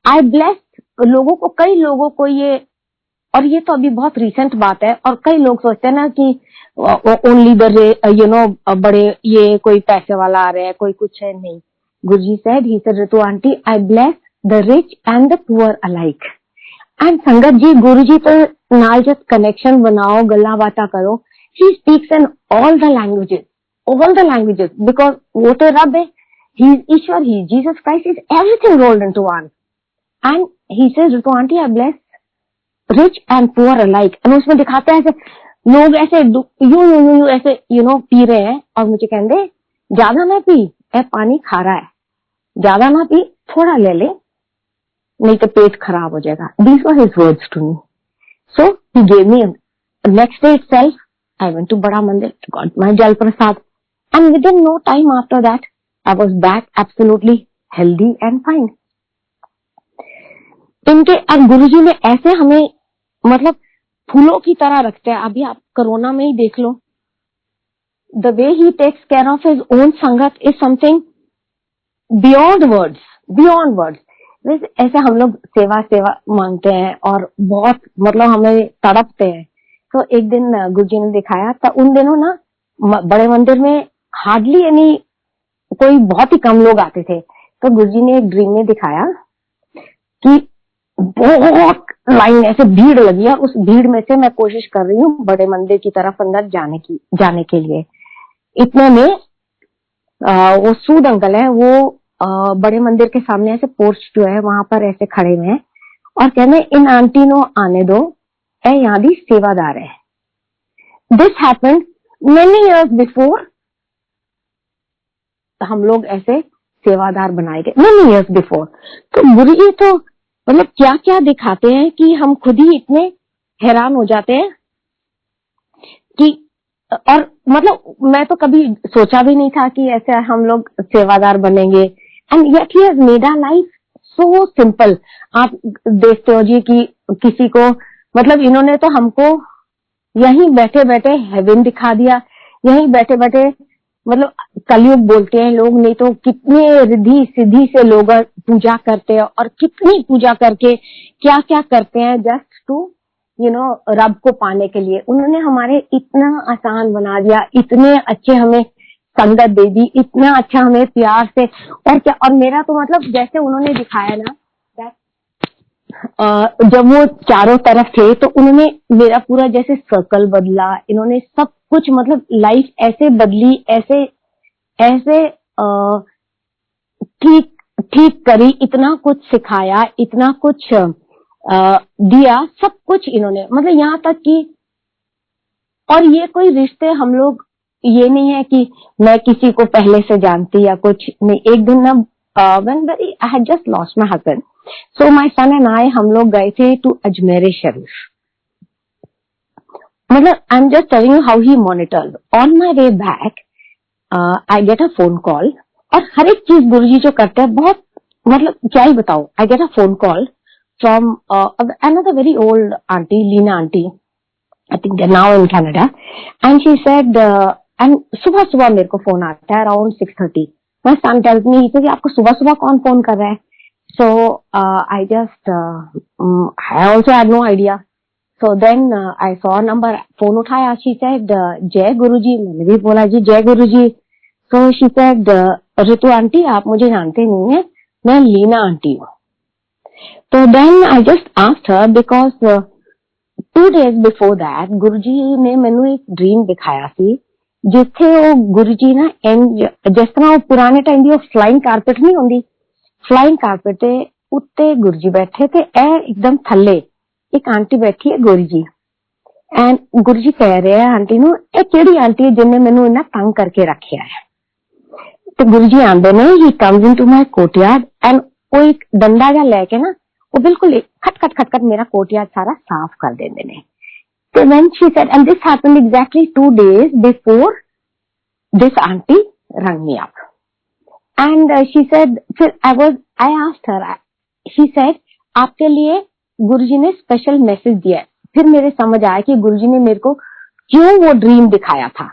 आई ब्लेस लोगों को, कई लोगों को ये, और ये तो अभी बहुत रिसेंट बात है, और कई लोग सोचते हैं ना कि ओनली द बड़े, ये कोई पैसे वाला आ रहा है, कोई कुछ है, नहीं। Guruji said, he said Ritu aunty, I bless the rich and the poor alike. And संगत जी, गुरुजी तो नाल जस्ट कनेक्शन बनाओ, गल्ला बाता करो, he speaks in all the languages, because वो तो रब है, he is Ishwar, he Jesus Christ, is everything rolled into one. And he said Ritu aunty, I bless rich and poor alike. And उसमें दिखाते हैं ऐसे लोग ऐसे यू ऐसे पी रहे हैं, और मुझे कहेंगे ज्यादा ना पी, पानी खारा है, ज्यादा ना पी, थोड़ा ले ले, नहीं तो पेट खराब हो जाएगा। These were his words to me. So he gave me, next day itself I went to Bada Mandir, got my jal prasad, and within no time after that I was back absolutely healthy and fine. इनके, अब गुरुजी ने ऐसे हमें, मतलब फूलों की तरह रखते हैं। अभी आप कोरोना में ही देख लो, the way he takes care of his own sangat is something beyond words, beyond words. ऐसे हम लोग सेवा सेवा मांगते हैं और बहुत, मतलब हमें तड़पते हैं। तो एक दिन गुरुजी ने दिखाया था, उन दिनों ना बड़े मंदिर में हार्डली यानी कोई बहुत ही कम लोग आते थे। तो गुरुजी ने एक ड्रीम में दिखाया कि बहुत लाइन ऐसे भीड़ लगी है, उस भीड़ में से मैं कोशिश कर रही हूँ बड़े मंदिर की तरफ अंदर जाने के लिए। इतने में वो सूद अंकल है, वो बड़े मंदिर के सामने ऐसे पोर्च जो है वहां पर ऐसे खड़े हुए हैं और कहने, इन आंटी नो आने दो, यहाँ भी सेवादार है। This happened many years before, हम लोग ऐसे सेवादार बनाए गए मेनी इयर्स बिफोर। तो गुरुजी तो मतलब क्या क्या दिखाते हैं कि हम खुद ही इतने हैरान हो जाते हैं कि, और मतलब मैं तो कभी सोचा भी नहीं था कि ऐसे हम लोग सेवादार बनेंगे। And yet he has made our life so simple. आप देखते हो जी कि किसी को, मतलब इन्होंने तो हमको यहीं बैठे बैठे हेवन दिखा दिया, यहीं बैठे बैठे, मतलब कलयुग बोलते हैं लोग, नहीं तो कितने रिद्धि सिद्धि से लोग पूजा करते हैं और कितनी पूजा करके क्या क्या करते हैं जस्ट टू रब को पाने के लिए उन्होंने हमारे इतना आसान बना दिया, इतने अच्छे हमें संगत दे दी, इतना अच्छा हमें प्यार से। और क्या, और मेरा तो मतलब जैसे उन्होंने दिखाया ना, जब वो चारों तरफ थे तो उन्होंने मेरा पूरा जैसे सर्कल बदला, इन्होंने सब कुछ मतलब लाइफ ऐसे बदली, ऐसे ऐसे ठीक ठीक करी, इतना कुछ सिखाया, इतना कुछ दिया, सब कुछ इन्होंने, मतलब यहाँ तक कि, और ये कोई रिश्ते हम लोग, ये नहीं है कि मैं किसी को पहले से जानती या कुछ नहीं। एक दिन ना when I had just lost my husband, so my son and I, हम लोग गए थे to अजमेर शरीफ। मतलब I am just telling you how he monitored. On my way back I get a phone call, और हर एक चीज गुरुजी जो करते हैं बहुत, मतलब क्या ही बताओ। I get a phone call from another very old auntie, Lina auntie, I think they're now in Canada, and she said and सुबह सुबह मेरे को फोन आता है around 6:30। My son tells me, he said, आपको सुबह सुबह कौन फोन कर रहा है? So I just I also had no idea. So then I saw a number, phone उठाया, she said जय गुरुजी। मैंने भी बोला जी जय गुरुजी। So she said Ritu aunty आप मुझे जानते नहीं है, मैं लीना आंटी हूँ। तो then I just asked her because 2 days before that गुरुजी ने मैनू एक ड्रीम दिखाया सी, जिथे वो गुरुजी ना जिस तरह वो पुराने टाइम दी फ्लाइंग कारपेट नहीं होंदी, फ्लाइंग कारपेट ते उत्ते गुरुजी बैठे थे, एकदम थल्ले एक आंटी बैठी है गुरुजी। एंड गुरुजी कह रहे हैं आंटी नू, ए केड़ी आंटी है जिन्हें मैनू इन्ना तंग करके रखिया है? तो गुरुजी आंदे ने, he comes into my courtyard and वो एक डंडा जा लेके ना वो बिल्कुल खट खट खट खट मेरा कोर्टयार्ड सारा साफ कर देंदे ने। So when she said, and this happened exactly 2 days before this auntie rang me up, and she said, I asked her, she said, आपके लिए गुरुजी ने स्पेशल मैसेज दिया है। फिर मेरे समझ आया कि गुरुजी ने मेरे को क्यों वो ड्रीम दिखाया था,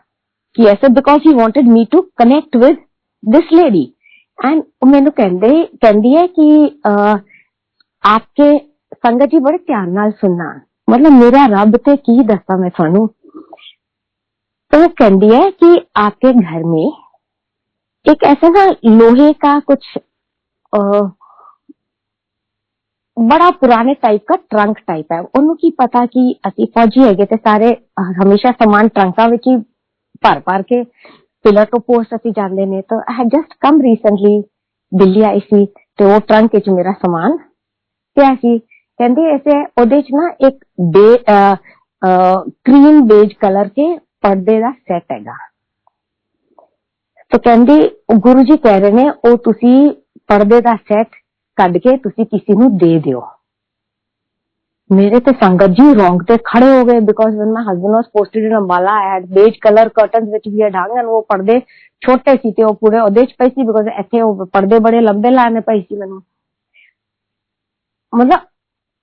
कि ऐसे because he wanted me to connect with this lady. And मैनू कहंदी है कि आपके संगत जी बड़े ध्यान नाल सुनना, मतलब मेरा रब ते की दसा मैं थानू। तो कहती है कि आपके घर में एक ऐसा ना लोहे का कुछ बड़ा पुराने टाइप का ट्रंक टाइप है। उन्होंने की पता कि असी फौजी है ते सारे हमेशा सामान ट्रंका विच ही भर के पिलर टू पोस्ट असी जाते ने। तो I had just come recently Delhi I see, तो वो ट्रंक विच मेरा सामान पिया सी। कहंदी ऐसे ओदे च ना एक क्रीम बेज कलर के पर्दे का सैट हैगा। तो कहंदी गुरुजी कह रहे ने ओ तुसी पर्दे का सैट कड के तुसी किसी नू दे दियो। मेरे ते संगत जी रोंगटे खड़े हो गए, because when my husband was posted in Ambala I had beige colour curtains which we had hung, and वो पर्दे छोटे सी ते वो पूरे ओदे च पई सी, बिकॉज ऐथे वो पर्दे बड़े लंबे लाने पई सी मैनू। मतलब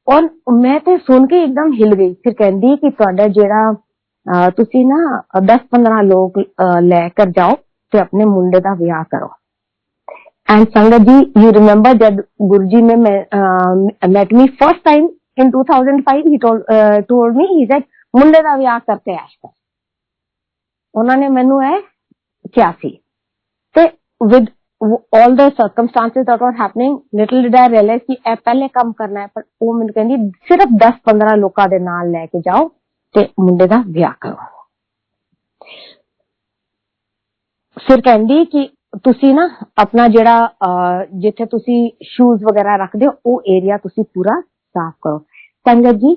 और मैं ते सुन के एकदम हिल गई। फिर कहंदी कि तुहाडा जेड़ा तुसी ना 10-15 लोग लेकर जाओ ते अपने मुंडे दा विआह करो। एंड संगत जी यू रिमेंबर जब गुरुजी ने met me first time in 2005, he told me, he said मुंडे दा विआह करते ऐश कर। उन्होंने मैनू क्या सी ते with all the circumstances that were happening, little did I realize कि पहले कम करना है, पर वो मैंने कहंदी सिर्फ 10-15 लोगों दे नाल लेके जाओ ते मुंडे दा विआह करो। फिर कहंदी कि तुसी ना अपना जेड़ा जिथे तुसी शूज वगैरह रखदे हो वो एरिया तुसी पूरा साफ करो। संगत जी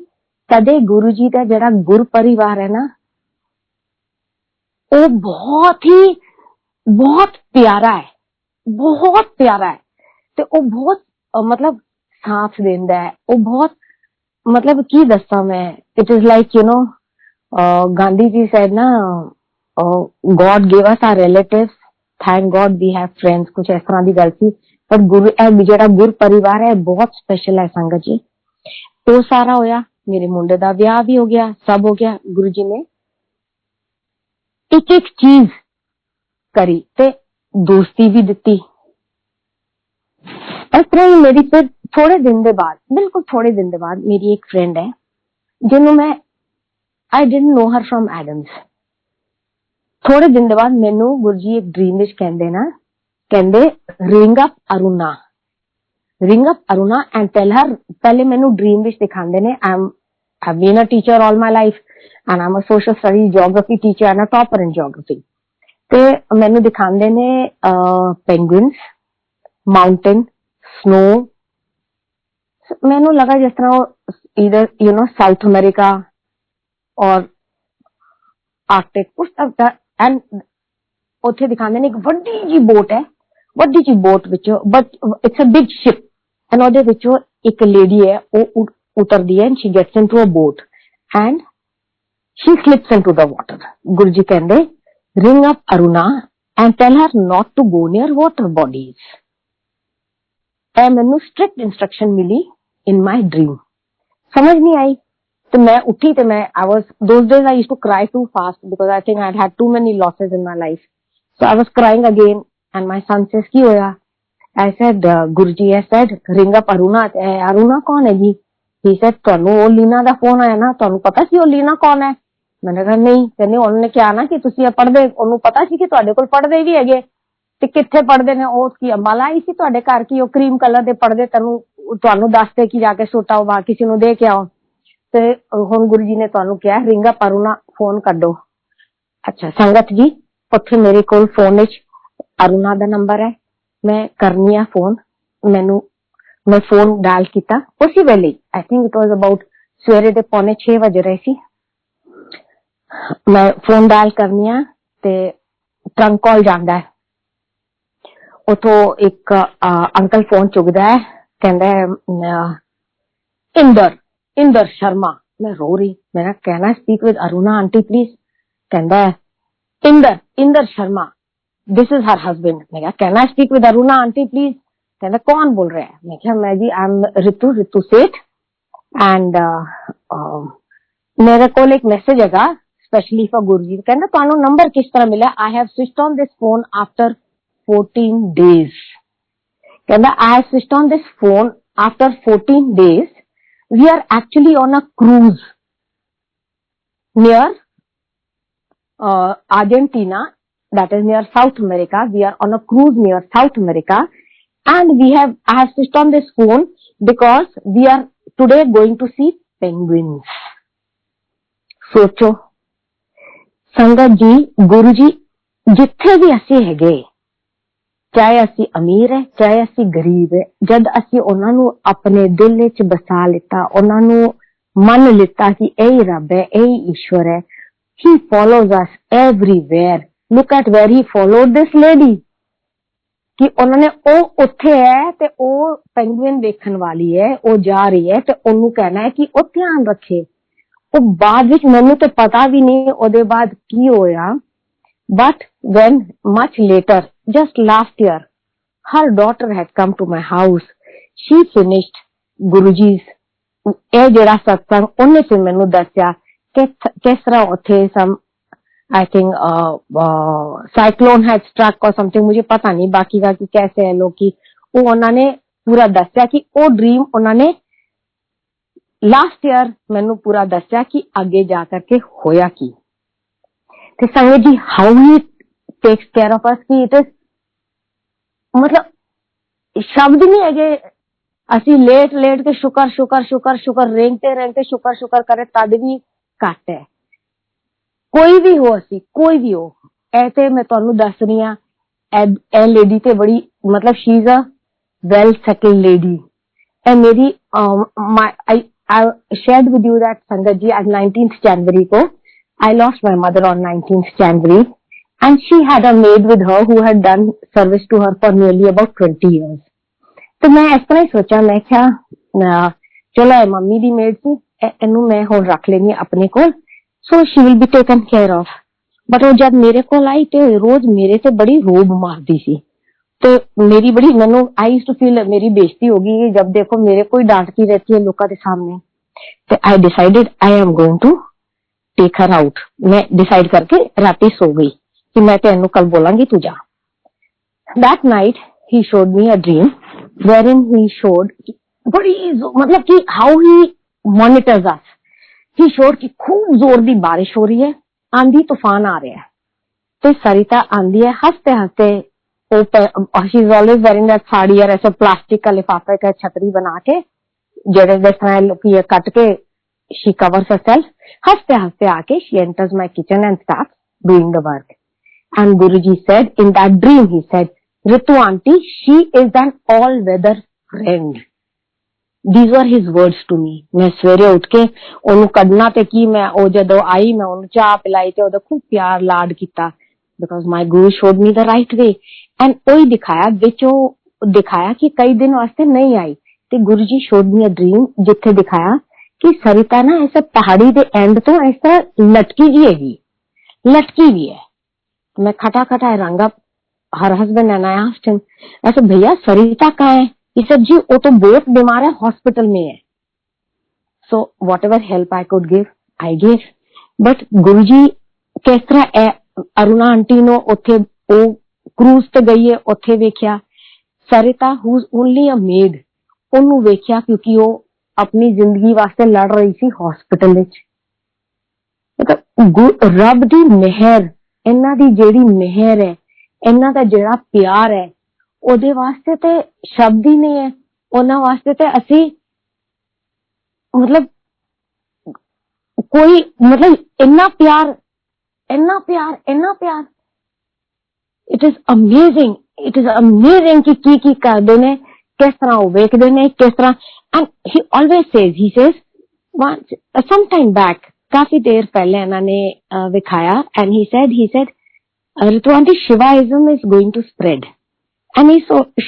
कदे गुरुजी का जेड़ा गुर परिवार है ना, वो बहुत प्यारा है, बहुत प्यारा है। तो वो बहुत मतलब साथ देंदा है, वो बहुत मतलब की दसा मैं, it is like you know Gandhi ji said ना, God give us our relatives, thank God we have friends, कुछ इस तरह की गल थी। पर गुरु जेड़ा गुर परिवार है बहुत स्पेशल है संगत जी। तो सारा होया, मेरे मुंडे दा विआह भी हो गया, सब हो गया। गुरु जी ने एक एक चीज करी ते दोस्ती भी दिती। इस तरह ही मेरी फिर थोड़े दिन दे बाद, बिल्कुल थोड़े दिन दे बाद, मेरी एक फ्रेंड है, ਜਿਹਨੂੰ ਮੈਂ I didn't know her from Adams. थोड़े दिन बाद मैनू गुरु जी एक ड्रीम विच कहंदे ना, कहंदे ring up Aruna and tell her. पहले मैनू ड्रीम विच दिखांदे ने I have been a teacher all my life and I am a social studies geography teacher and a topper in geography. ते मैनू दिखांदे ने पेंगुइन्स, माउंटेन, स्नो। मैनू लगा जिस तरह इधर यू नो साउथ अमेरिका और आर्कटिक उस तक एंड उत्थे दिखांदे ने एक वड्डी जी बोट है, वड्डी जी बोट विचों, but it's a big ship and ओदे विचों एक लेडी है वो उतरदी है and she gets into a boat and she slips into the water. Guru ji कहंदे ring up Aruna and tell her not to go near water bodies. ए मैनू स्ट्रिक्ट इंस्ट्रक्शन मिली इन माई ड्रीम। समझ नहीं आई तो मैं उठी तो मैं I was those days I used to cry to fast because I think I had too many losses in my life. So I was crying again and my son says की होया। I said Guruji I said ring up Aruna. Aruna कौन है जी? ही सेड ਤੁਹਾਨੂੰ ਉਹ ਲੀਨਾ ਦਾ ਫੋਨ ਆਇਆ ਨਾ, ਤੁਹਾਨੂੰ ਪਤਾ ਸੀ ਉਹ ਲੀਨਾ ਕੌਣ ਹੈ? मैंने कहा नहीं। कहने उन्होंने क्या ना कि ਤੁਸੀਂ ਪੜਦੇ, ਉਹਨੂੰ ਪਤਾ ਸੀ ਕਿ ਤੁਹਾਡੇ ਕੋਲ ਪੜਦੇ ਵੀ ਹੈਗੇ ਤੇ ਕਿੱਥੇ ਪੜਦੇ ਨੇ। ਉਹ ਕੀ ਅੰਬਾਲਾ ਆਈ ਸੀ ਤੁਹਾਡੇ ਘਰ ਕੀ ਉਹ ਕਰੀਮ ਕਲਰ ਦੇ ਪੜਦੇ ਤੁਹਾਨੂੰ ਦੱਸਦੇ ਕਿ ਜਾ ਕੇ ਸੁੱਟਾਓ ਬਾਹਰ ਕਿਸੇ ਨੂੰ ਦੇ ਕੇ ਆਓ। ਤੇ ਹੁਣ ਗੁਰੂ ਜੀ ਨੇ ਤੁਹਾਨੂੰ ਕਿਹਾ ਰਿੰਗ ਅਪ ਅਰੁਣਾ ਫੋਨ ਕੱਢੋ। ਅੱਛਾ ਸੰਗਤ ਜੀ ਉੱਥੇ ਮੇਰੇ ਕੋਲ ਫੋਨ ਵਿੱਚ ਅਰੁਣਾ ਦਾ ਨੰਬਰ ਹੈ, ਮੈਂ ਕਰਨੀ ਆ ਫੋਨ। ਮੈਨੂੰ ਮੈਂ ਫੋਨ ਡਾਇਲ ਕੀਤਾ ਉਸੇ ਵੇਲੇ। I think it was about सवेरे ਦੇ 5:45 ਵਜ ਰਹੇ ਸੀ। मैं फोन डायल करनी आ ते ट्रंक कॉल जांदा है। उतो एक अंकल फोन चुकदा है, कहंदा है इंदर शर्मा। मैं रो रही, मैंने कहना speak with Aruna aunty please. कहंदा है Inder Sharma this is her husband. मैं कहा कहना speak with Aruna aunty please. कहंदा कौन बोल रहा है? मैं कहा मैं जी आई एम रितु सेठ एंड मेरे को एक मैसेज हैगा स्पेशली फॉर गुरु जी। कहना ਤੁਹਾਨੂੰ नंबर किस तरह मिला? I have switched on this phone after 14 days। कहना I have switched on this phone after 14 days। We are actually on a cruise near Argentina, that is near South America। We are on a cruise near South America and I have switched on this phone because we are today going to see penguins। सोचो संगत जी, गुरु जी जिथे भी असी हैगे, चाहे असी अमीर है चाहे असी गरीब है, जद असी उन्हां नू अपने दिल विच बसा लिता, उन्हां नू मन लिता कि यही रब है, यही ईश्वर है। He follows us everywhere। Look at where he followed this lady। कि उन्होंने ओ उत्थे है ते ओ पेंगुइन देखने वाली है, ओ जा रही है ते ओनू कहना है कि ओ ध्यान रखे। ओ बाद विच मैनू तो पता भी नहीं ओदे बाद की होया। But when much later, just last year, her daughter had come to my house। She finished Guruji's ए जेड़ा सत्संग उन्हें फिर मैनू दस्या किस तरह उथे some I think cyclone had struck और समथिंग, मुझे पता नहीं बाकी का कि कैसे है लोग की। वो उन्होंने पूरा दस्या कि वो ड्रीम उन्होंने लास्ट ईयर मैनू पूरा दस्या कि आगे जा करके होया की। ते संगत जी how he takes care of us कि इट इज मतलब शब्द नहीं है। असी लेट के शुकर शुकर शुकर शुकर रेंगते शुकर शुकर करे तद भी घट है। कोई भी हो असी कोई भी हो, ऐसे मैं तुहानू दस रही हां ए लेडी ते बड़ी मतलब she is a well settled lady. ए मेरी I shared with you that sangat जी आज 19th जनवरी को I lost my mother on 19th January and she had a maid with her who had done service to her for nearly about 20 years। तो मैं इस तरह ही सोचा, मैं क्या चलो ए मम्मी दी मेड सी, एनू मैं हुण रख लेनी अपने कोल, so she will be taken care of. But वो जब मेरे को आई तो रोज मेरे से बड़ी रोब मारती सी। तो मेरी बड़ी मैनू आई यूज्ड टू फील मेरी बेइज्जती होगी जब देखो मेरे को ही डांटती रहती है लोगों के सामने। तो I decided I am going to take her out. मैं डिसाइड करके राती सो गई कि मैं तेनू कल बोलांगी तू जा। That night he showed me a dream where in he showed बड़ी मतलब कि हाउ ही मॉनिटर्स अस ही शोर की खूब जोर दी बारिश हो रही है, आंधी तूफान आ रहा है, तो सरिता आंदी है हंसते हंसते, she is always wearing that sari और ऐसे प्लास्टिक का लिफाफे का छतरी बना के जेडे जिस तरह लोग ये कट के शी कवर्स herself, हंसते हंसते आके she enters my kitchen and starts doing the work. And Guruji said, in that dream he said, Ritu auntie, she is an all-weather friend. These were his words to me. मैं सवेरे उठ के ਉਹਨੂੰ ਕੱਢਣਾ ਤੇ ਕੀ ਮੈਂ ਉਹ ਜਦੋਂ ਆਈ ਮੈਂ ਉਹਨੂੰ ਚਾਹ ਪਿਲਾਈ ਤੇ ਉਹਦਾ खूब प्यार लाड किया because my guru showed me the right way. And ਉਹੀ ਦਿਖਾਇਆ ਵਿੱਚ ਉਹ ਦਿਖਾਇਆ ਕਿ ਕਈ ਦਿਨ ਵਾਸਤੇ ਨਹੀਂ ਆਈ ਤੇ Guru ji showed me a dream ਜਿੱਥੇ ਦਿਖਾਇਆ कि सरिता ना ऐसे पहाड़ी दे एंड तो ऐसा लटकी जी हैगी, लटकी भी है. मैं खटा खटा रंग up her husband and I asked him, ऐसे भैया सरिता कहाँ है? He said, जी वो तो बहुत बीमार है, हॉस्पिटल में है. So whatever help I could give, I gave. But गुरुजी किस तरह अरुणा आंटी नो उथे वो क्रूज ते गई है, उथे वेख्या सरिता who is only a maid ਉਹਨੂੰ ਵੇਖਿਆ क्योंकि वो अपनी जिंदगी वास्ते लड़ रही थी हॉस्पिटल विच. मतलब रब दी मेहर, इन्हां दी जेड़ी मेहर है, इन्हां दा जेड़ा प्यार है, ओदे वास्ते ते शब्द ही नहीं है. उन्हां वास्ते ते असी मतलब कोई मतलब इन्ना प्यार, इन्ना प्यार, इन्ना प्यार. It is amazing, it is amazing कि की करदे ने, किस तरह वो वेखदे ने, किस तरह. And he always says, he says, once, some time back, काफी देर पहले इन्होंने दिखाया, and he said, Ritu auntie, Shivaism is going to spread. And he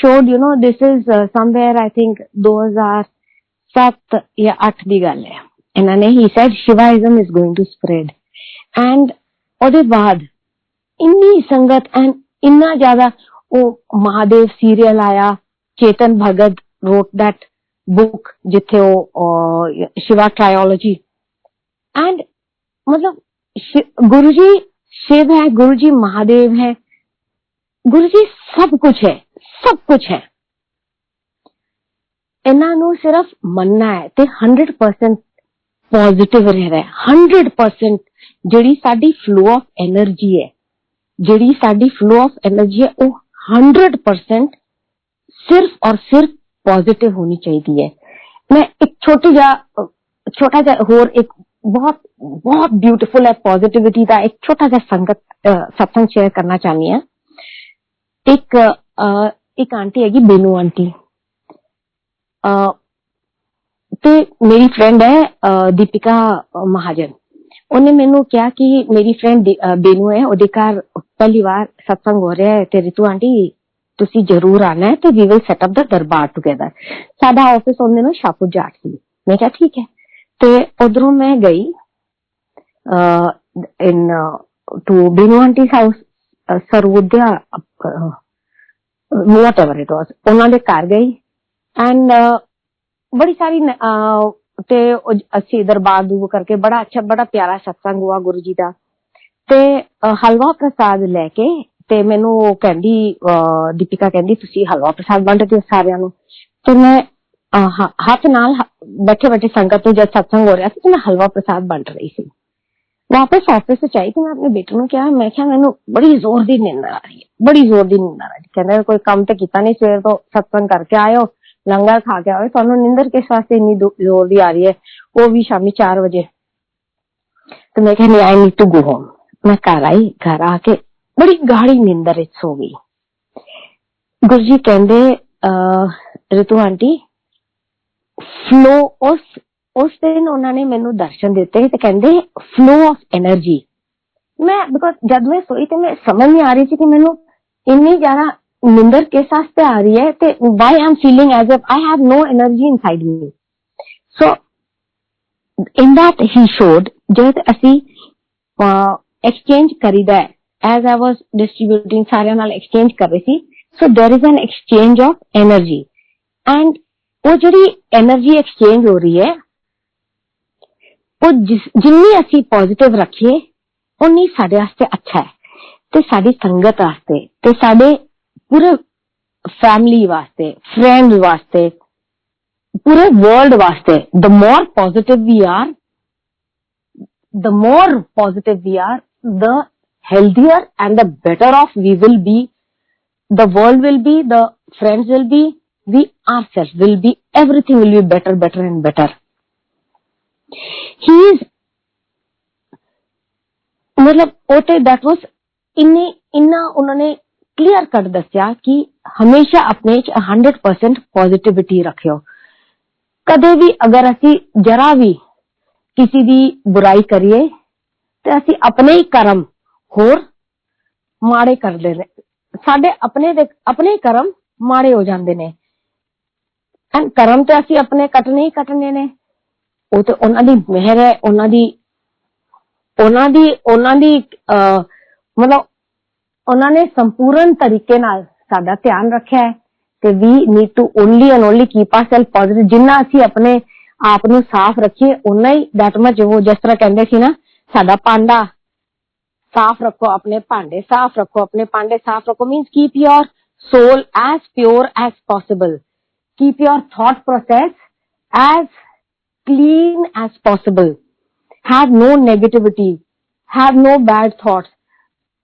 showed, you know, this is somewhere, I think, 2007 या 8 दी गल है. इन्होंने, he said, Shivaism is going to spread. And ਉਹਦੇ ਬਾਅਦ ਇੰਨੀ ਸੰਗਤ and ਇੰਨਾ ਜ਼ਿਆਦਾ ਉਹ महादेव सीरियल आया, Chetan Bhagat wrote that book जिथे वो शिवा ट्रायोलॉजी. एंड मतलब गुरुजी शिव है, गुरुजी महादेव है, गुरुजी सब कुछ है, सब कुछ है. इन्हां नूं सिर्फ मनना है ते 100% पॉजिटिव रहना है. 100% जिहड़ी साडी फ्लो ऑफ एनर्जी है, जिहड़ी साडी फ्लो ऑफ एनर्जी है वो 100% सिर्फ और सिर्फ पॉजिटिव होनी चाहिए है. मैं एक छोटा जा होर एक बहुत बहुत ब्यूटीफुल है पॉजिटिविटी का एक छोटा सा संगत सत्संग शेयर करना चाहनी है. एक आंटी हैगी बेनू आंटी, ते मेरी फ्रेंड है दीपिका महाजन. उन्हें मैनू कहा कि मेरी फ्रेंड बेनू है, ओदे घर पहली बार सत्संग हो रहा है ते रितु आंटी तुसी जरूर आना है तो we will set up the darbar together. साडा ऑफिस उन्हें ना शाहपुर जाट सी. मैं क्या ठीक है. तो उधरों मैं गई into Benu aunty house, Sarvodaya whatever it was, उन्होंने घर गई एंड बड़ी सारी ते अच्छी दरबार दूर करके बड़ा अच्छा बड़ा प्यारा सत्संग हुआ गुरु जी का. ते हलवा प्रसाद लैके ते मैनू कहंदी दीपिका कहंदी तुसी हलवा प्रसाद वंड दिओ सारियां नूं. तो मैं हाथ नाल बैठे बैठे संगत में जब सत्संग हो रहा था तो मैं हलवा प्रसाद वंड रही थी. वापस ऑफिस से आई तो मैं अपने बेटे नूं कहा, मैं क्या मैनू बड़ी जोर दी नींदर आ रही है, बड़ी जोर दी नींदर आ रही. कहंदा कोई काम तो किया नहीं, सवेर तो सत्संग करके आए हो, लंगर खा के आए, तुहानू नींदर किस वास्ते इन्नी जोर दी आ रही है, वो भी शामी 4 बजे. तो मैं कहनी I need to go home. मैं घर आई, घर आके बड़ी गाढ़ी नींदर सो गई. गुरुजी कहंदे रितु आंटी फ्लो उस दिन उन्होंने मैनू दर्शन दिते ते कहंदे फ्लो ऑफ एनर्जी. मैं बिकॉज जब मैं सोई तो मैं समझ नहीं आ रही थी कि मैनू इन्नी ज्यादा नींदर किस वास्ते आ रही है ते why I am feeling as if I have no energy inside me. So in that he showed जब असी एक्सचेंज करीदा है, एज आई वाज डिस्ट्रीब्यूटिंग सारे नाल एक्सचेंज कर रही थी. So there is an exchange of energy and वो जी एनर्जी एक्सचेंज हो रही है वो जिन्नी असी पॉजिटिव रखिए उन्नी साडे वास्ते अच्छा है ते साडी संगत वास्ते ते साडे पूरे फैमिली वास्ते, फ्रेंड्स वास्ते, पूरे वर्ल्ड वास्ते. The more positive we are the more positive we are, the healthier and the better off we will be. The world will be, the friends will be, we ourselves will be, everything will be better, better and better. He is, मतलब ओटे that was इन्ना उन्होंने क्लियर कर दस्या कि हमेशा अपने 100% पॉजिटिविटी रखियो। कदे भी अगर असी जरा भी किसी दी बुराई करिए ते असी अपने ही कर्म होर माड़े कर दे, साडे अपने ही कर्म माड़े हो जांदे ने। एंड कर्म ते असी अपने कटने ही कटने ने, वो तो उन्हां दी मेहर है, उन्हां दी मतलब उन्हां ने संपूर्ण तरीके नाल साडा ध्यान रखिया है कि we need to only and only keep ourselves positive. जिन्ना असी अपने आप नू साफ रखिए उन्ना ही दैट मच, वो जिस तरह कहंदे सी ना, साडा पांडा साफ रखो, अपने भांडे साफ रखो, अपने पांडे साफ रखो means keep your soul as pure as possible, keep your thought process as clean as possible, have no negativity, have no bad thoughts.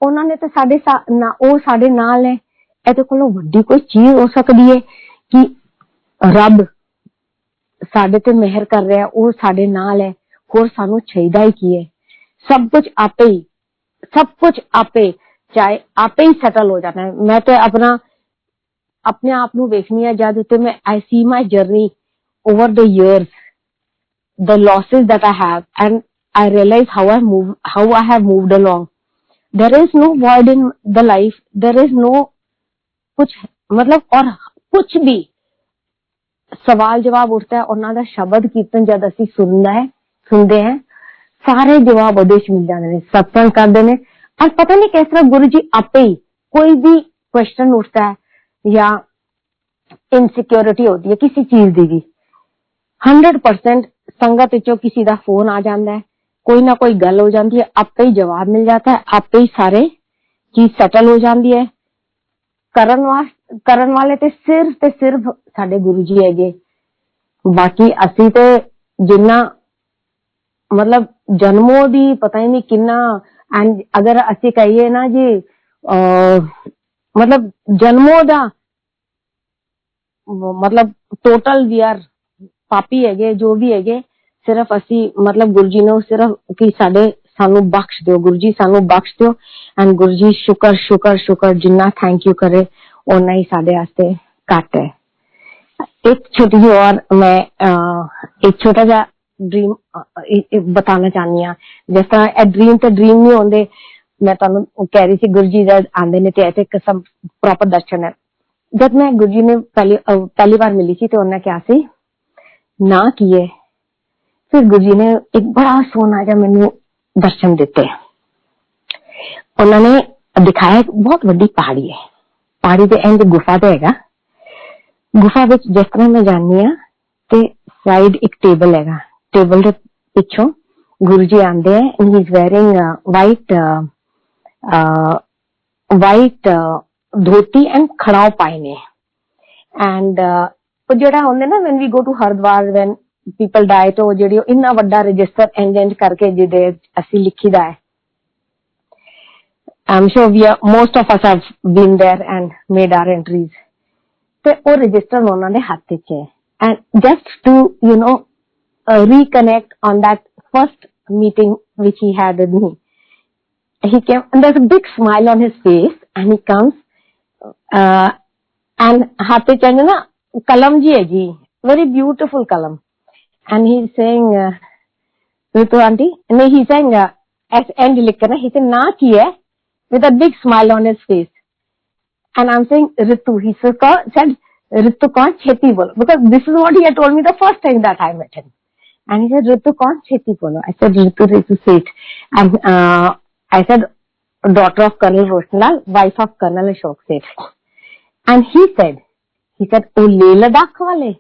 ਉਹਨਾਂ ਨੇ ਤਾਂ ਉਹ ਸਾਡੇ ਨਾਲ ਹੈ। ਇਹਦੇ ਕੋਲੋਂ ਵੱਡੀ ਕੋਈ ਚੀਜ਼ ਹੋ ਸਕਦੀ ਹੈ ਕਿ ਰੱਬ ਸਾਡੇ ਤੇ ਮਿਹਰ ਕਰ ਰਿਹਾ, ਉਹ ਸਾਡੇ ਨਾਲ ਹੈ, ਹੋਰ ਸਾਨੂੰ ਚਾਹੀਦਾ ਹੀ ਕੀ ਹੈ। सब कुछ आपे ही, सब कुछ आपे, चाहे आपे ही सेटल हो जाना है। मैं तो अपने आप नू वेखनी है जद ते मैं I see my journey over the years, the losses that I have, and I realize how I have moved along. There is no void in the life, there is no कुछ मतलब, और कुछ भी सवाल जवाब उठता है, उन्हां दा शब्द कीर्तन जद असी सुनते हैं, सारे जवाब ਉਹਦੇ ਚ मिल जाते हैं। सत्संग करते हैं और पता नहीं किस तरह गुरु जी आपे ही कोई भी क्वेश्चन उठता है या इनसिक्योरिटी होती है किसी चीज की भी, 100% संगत विचों किसी का फोन आ जाता है, कोई ना कोई गल हो जाती है, आपे ही जवाब मिल जाता है, आपे ही सारे चीज सेटल हो जाती है। करन वाले ते सिर्फ साडे गुरु जी हैगे, बाकी असी ते जिन्ना मतलब जन्मों दी पता ही नहीं किन्ना। एंड अगर असी कहिए ना जी मतलब जन्मों दा मतलब टोटल वी आर पापी हैगे, जो भी हैगे, सिर्फ असी मतलब गुरु जी ने सिर्फ कि सानू बख्श दो, गुरु जी सानू बख्श दो। एंड गुरु जी शुक्र शुक्र शुक्र, जिन्ना थैंक यू करे उन्ना ही साडे वास्ते घट है। एक छोटी जी और मैं एक छोटा जा ड्रीम बताना चाहनी हूँ। जिस तरह ड्रीम नहीं होंगे, मैं तुहानू कह रही थी गुरु जी जब आंदे ने ते एक सब प्रॉपर दर्शन है। जब मैं गुरु जी ने पहली बार मिली थी तो उन्होंने क्या सी ना किए, फिर गुरु जी ने एक बड़ा सोना जा मैनू दर्शन दिते। उन्होंने दिखाया बहुत बड़ी पहाड़ी है, पहाड़ी के एंड गुफा तो हैगा, गुफा विच जिस तरह मैं जानी हाँ ते साइड एक टेबल हैगा, टेबल के पिछों गुरु जी आंदे हैं, he is wearing white dhoti and khadau पाए ने। एंड जेड़ा होंदे ना when we go to Haridwar when people die, तो जेड़ी इन्ना वड्डा रजिस्टर इंज करके जिदे असी लिखीदा है। I am sure most of us have been there and made our entries. ते ओ रजिस्टर उन्हां दे हाथ विच है। And just to you know reconnect on that first meeting which he had with me, he came and there's a big smile on his face and he comes and happy change na kalam ji hai ji, very beautiful kalam, and he's saying Ritu auntie, no, he's saying as end likhna, he said na ki hai with a big smile on his face, and I'm saying Ritu, he said Ritu kaun cheti bolo, because this is what he had told me the first time that I met him. And he said, Ritu kaun cheti bolo? I said, Ritu Seth. And I said, daughter of Colonel Roshanlal, wife of Colonel Ashok Seth. And he said, oh Leh Ladakh wale?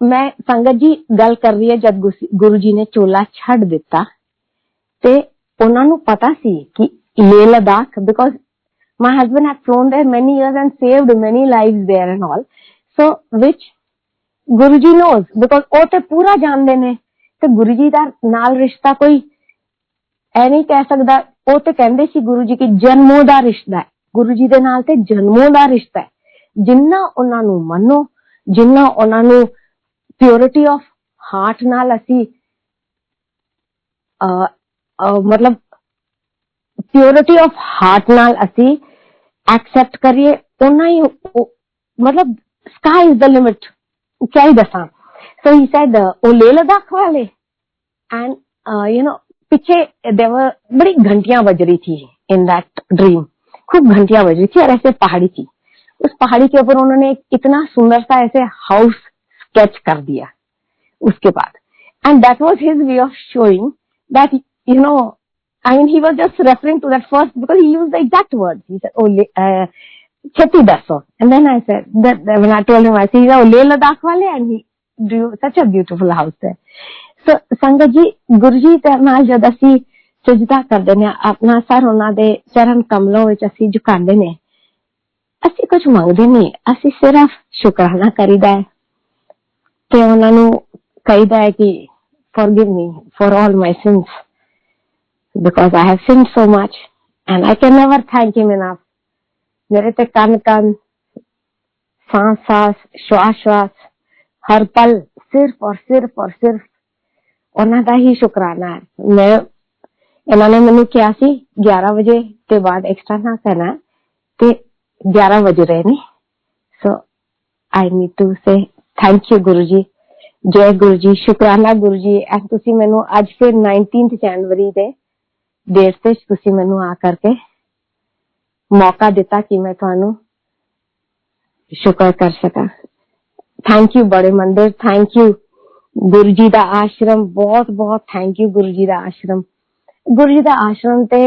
मैं संगत जी गल कर रही है जब गुरु जी ने चोला छड़ दिता ते उन्हां नू पता सी कि Leh Ladakh, because my husband had flown there many years and saved many lives there and all, so which Guruji knows, because ਉਹ ਤੇ ਪੂਰਾ ਜਾਣਦੇ ਨੇ ਤੇ ਗੁਰੂ ਜੀ ਦਾ ਨਾਲ ਰਿਸ਼ਤਾ ਕੋਈ ਐ ਨਹੀਂ ਕਹਿ ਸਕਦਾ। ਉਹ ਤੇ ਕਹਿੰਦੇ ਸੀ ਗੁਰੂ ਜੀ ਕਿ ਜਨਮੋਂ ਦਾ ਰਿਸ਼ਤਾ ਹੈ, ਗੁਰੂ ਜੀ ਦੇ ਨਾਲ ਤੇ ਜਨਮੋਂ ਦਾ ਰਿਸ਼ਤਾ ਹੈ। ਜਿੰਨਾ ਉਹਨਾਂ ਨੂੰ ਮੰਨੋ, ਜਿੰਨਾ ਉਹਨਾਂ ਨੂੰ ਪਿਓਰਿਟੀ ਆਫ ਹਾਰਟ ਨਾਲ ਅਸੀਂ ਮਤਲਬ ਪਿਓਰਿਟੀ ਆਫ ਹਾਰਟ ਨਾਲ ਅਸੀਂ ਐਕਸੈਪਟ ਕਰੀਏ, ਉਹਨਾਂ ਹੀ ਮਤਲਬ sky is the limit, क्या ही दसा। So he said ਉਹ लेह लद्दाख वाले and you know पीछे देवर बड़ी घंटियां बज रही थी in that dream, खूब घंटियां बज रही थी और ऐसे पहाड़ी थी। उस पहाड़ी के ऊपर उन्होंने इतना सुंदर सा ऐसे हाउस स्केच कर दिया उसके बाद, and that was his way of showing that you know I mean he was just referring to that first because he used the exact words. He said oh Cheti daso, and then I said that when I told him I said oh Leh Ladakh wale, and he drew such a beautiful house there. So संगत जी गुरु जी ਦੇ ਨਾਲ ਜਦ ਅਸੀਂ ਸਜਦਾ ਕਰਦੇ ਨੇ, ਆਪਣਾ ਸਰ ਉਹਨਾਂ ਦੇ ਚਰਨ ਕਮਲਾਂ ਵਿੱਚ ਅਸੀਂ ਝੁਕਾਉਂਦੇ ਨੇ, ਅਸੀਂ ਕੁਝ ਮੰਗਦੇ ਨਹੀਂ, ਅਸੀਂ ਸਿਰਫ ਸ਼ੁਕਰਾਨਾ ਕਰੀਦਾ ਹੈ ਤੇ ਉਹਨਾਂ ਨੂੰ ਕਹੀਦਾ ਹੈ ਕਿ forgive me for all my sins because I have sinned so much and I can never thank him enough. मेरे ते कन कन, सांस सांस, श्वास श्वास, हर पल सिर्फ और सिर्फ और सिर्फ ਉਹਨਾਂ ਦਾ ਹੀ ਸ਼ੁਕਰਾਨਾ ਹੈ। ਮੈਂ ਇਹਨਾਂ ਨੇ ਮੈਨੂੰ ਕਿਹਾ ਸੀ 11 ਵਜੇ ਤੇ ਬਾਅਦ ਐਕਸਟਰਾ ਨਾ ਕਰਨਾ ਤੇ 11 ਵਜ ਰਹੇ ਨੇ। So I need to say thank you Guru ji, ਜੈ ਗੁਰੂ ਜੀ, ਸ਼ੁਕਰਾਨਾ ਗੁਰੂ ਜੀ। ਐਂਡ ਤੁਸੀਂ ਮੈਨੂੰ ਅੱਜ ਫਿਰ 19 ਜਨਵਰੀ ਦੇ ਡੇਟ ਤੇ ਤੁਸੀਂ ਮੈਨੂੰ ਆ ਕਰਕੇ ਮੌਕਾ ਦਿੱਤਾ ਕਿ ਮੈਂ ਤੁਹਾਨੂੰ ਸ਼ੁਕਰ ਕਰ ਸਕਾਂ। ਥੈਂਕ ਯੂ ਬੜੇ ਮੰਦਿਰ, ਥੈਂਕ ਯੂ ਗੁਰੂ ਜੀ ਦਾ ਆਸ਼ਰਮ, ਬਹੁਤ ਬਹੁਤ ਥੈਂਕ ਯੂ ਗੁਰੂ ਜੀ ਦਾ ਆਸ਼ਰਮ। ਗੁਰੂ ਜੀ ਦਾ ਆਸ਼ਰਮ ਤੇ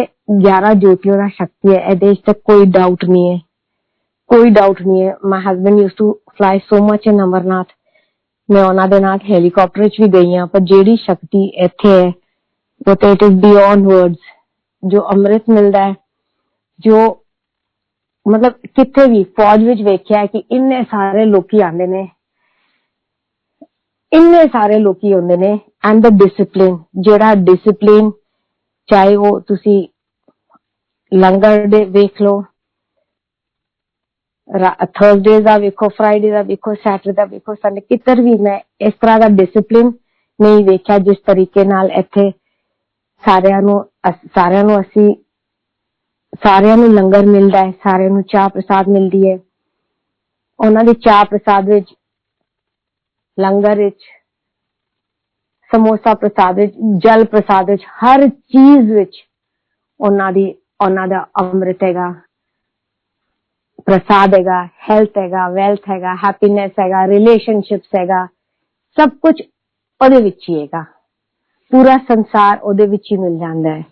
11 ਜੋਤੀਆਂ ਦਾ ਸ਼ਕਤੀ ਹੈ, ਇਹਦੇ ਵਿੱਚ ਤਾਂ ਕੋਈ ਡਾਊਟ ਨਹੀਂ ਹੈ, ਕੋਈ ਡਾਊਟ ਨਹੀਂ ਹੈ। My husband use to fly so much in Amarnath, ਮੈਂ ਉਹਨਾਂ ਦੇ ਨਾਲ ਹੈਲੀਕਾਪਟਰ ਵਿੱਚ ਵੀ ਗਈ ਹਾਂ, ਪਰ ਜਿਹੜੀ ਸ਼ਕਤੀ ਇੱਥੇ ਹੈ ਉਹ ਤੇ ਇਟ ਇਜ਼ ਬਿਯੋਂਡ ਵਰਡਸ। ਜੋ ਅੰਮ੍ਰਿਤ ਮਿਲਦਾ ਹੈ, ਜੋ ਮਤਲਬ ਕਿੱਥੇ ਵੀ ਫੌਜ ਵਿੱਚ ਵੇਖਿਆ ਕਿ ਇੰਨੇ ਸਾਰੇ ਲੋਕੀ ਆਉਂਦੇ ਨੇ, ਇੰਨੇ ਸਾਰੇ ਲੋਕੀ ਆਉਂਦੇ ਨੇ। ਐਂਡ ਦ ਡਿਸਿਪਲਿਨ, ਜਿਹੜਾ ਡਿਸਿਪਲਿਨ, ਚਾਹੇ ਉਹ ਤੁਸੀਂ ਲੰਗਰ ਦੇ ਵੇਖ ਲਓ, ਥਰਸਡੇ ਦਾ ਵੇਖੋ, ਫਰਾਈਡੇ ਦਾ ਵੇਖੋ, ਸੈਟਰਡੇ ਦਾ ਵੇਖੋ, ਸੰਡੇ, ਕਿੱਧਰ ਵੀ ਮੈਂ ਇਸ ਤਰ੍ਹਾਂ ਦਾ ਡਿਸਿਪਲਿਨ ਨਹੀਂ ਵੇਖਿਆ ਜਿਸ ਤਰੀਕੇ ਨਾਲ ਇੱਥੇ ਸਾਰਿਆਂ ਨੂੰ ਲੰਗਰ ਮਿਲਦਾ ਹੈ, ਸਾਰਿਆਂ ਨੂੰ ਚਾਹ ਪ੍ਰਸਾਦ ਮਿਲਦੀ ਹੈ। ਉਹਨਾਂ ਦੇ ਚਾਹ ਪ੍ਰਸਾਦ ਵਿੱਚ, ਲੰਗਰ ਵਿੱਚ, ਸਮੋਸਾ ਪ੍ਰਸਾਦ ਵਿੱਚ, ਜਲ ਪ੍ਰਸਾਦ ਵਿੱਚ, ਹਰ ਚੀਜ਼ ਵਿੱਚ ਉਹਨਾਂ ਦਾ ਅੰਮ੍ਰਿਤ ਹੈਗਾ, ਪ੍ਰਸਾਦ ਹੈਗਾ, ਹੈਲਥ ਹੈਗਾ, ਵੈਲਥ ਹੈਗਾ, ਹੈਪੀਨੈਸ ਹੈਗਾ, ਰਿਲੇਸ਼ਨਸ਼ਿਪਸ ਹੈਗਾ, ਸਭ ਕੁਝ ਉਹਦੇ ਵਿੱਚ ਹੀ ਹੈਗਾ। ਪੂਰਾ ਸੰਸਾਰ ਉਹਦੇ ਵਿੱਚ ਹੀ ਮਿਲ ਜਾਂਦਾ ਹੈ।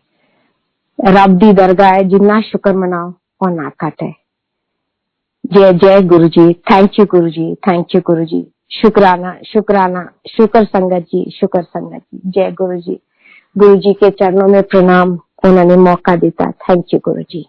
ਰੱਬ ਦੀ ਦਰਗਾਹ ਹੈ, ਜਿੰਨਾ ਸ਼ੁਕਰ ਮਨਾਓ ਉਹਨਾਂ ਘੱਟ ਹੈ। ਜੈ ਜੈ ਗੁਰੂ ਜੀ, ਥੈਂਕ ਯੂ ਗੁਰੂ ਜੀ, ਥੈਂਕ ਯੂ ਗੁਰੂ ਜੀ, शुक्राना शुक्राना, शुक्र संगत जी, शुक्र संगत जी, जय गुरु जी। गुरु जी के चरणों में प्रणाम, उन्होंने मौका दिया। Thank you Guru ji.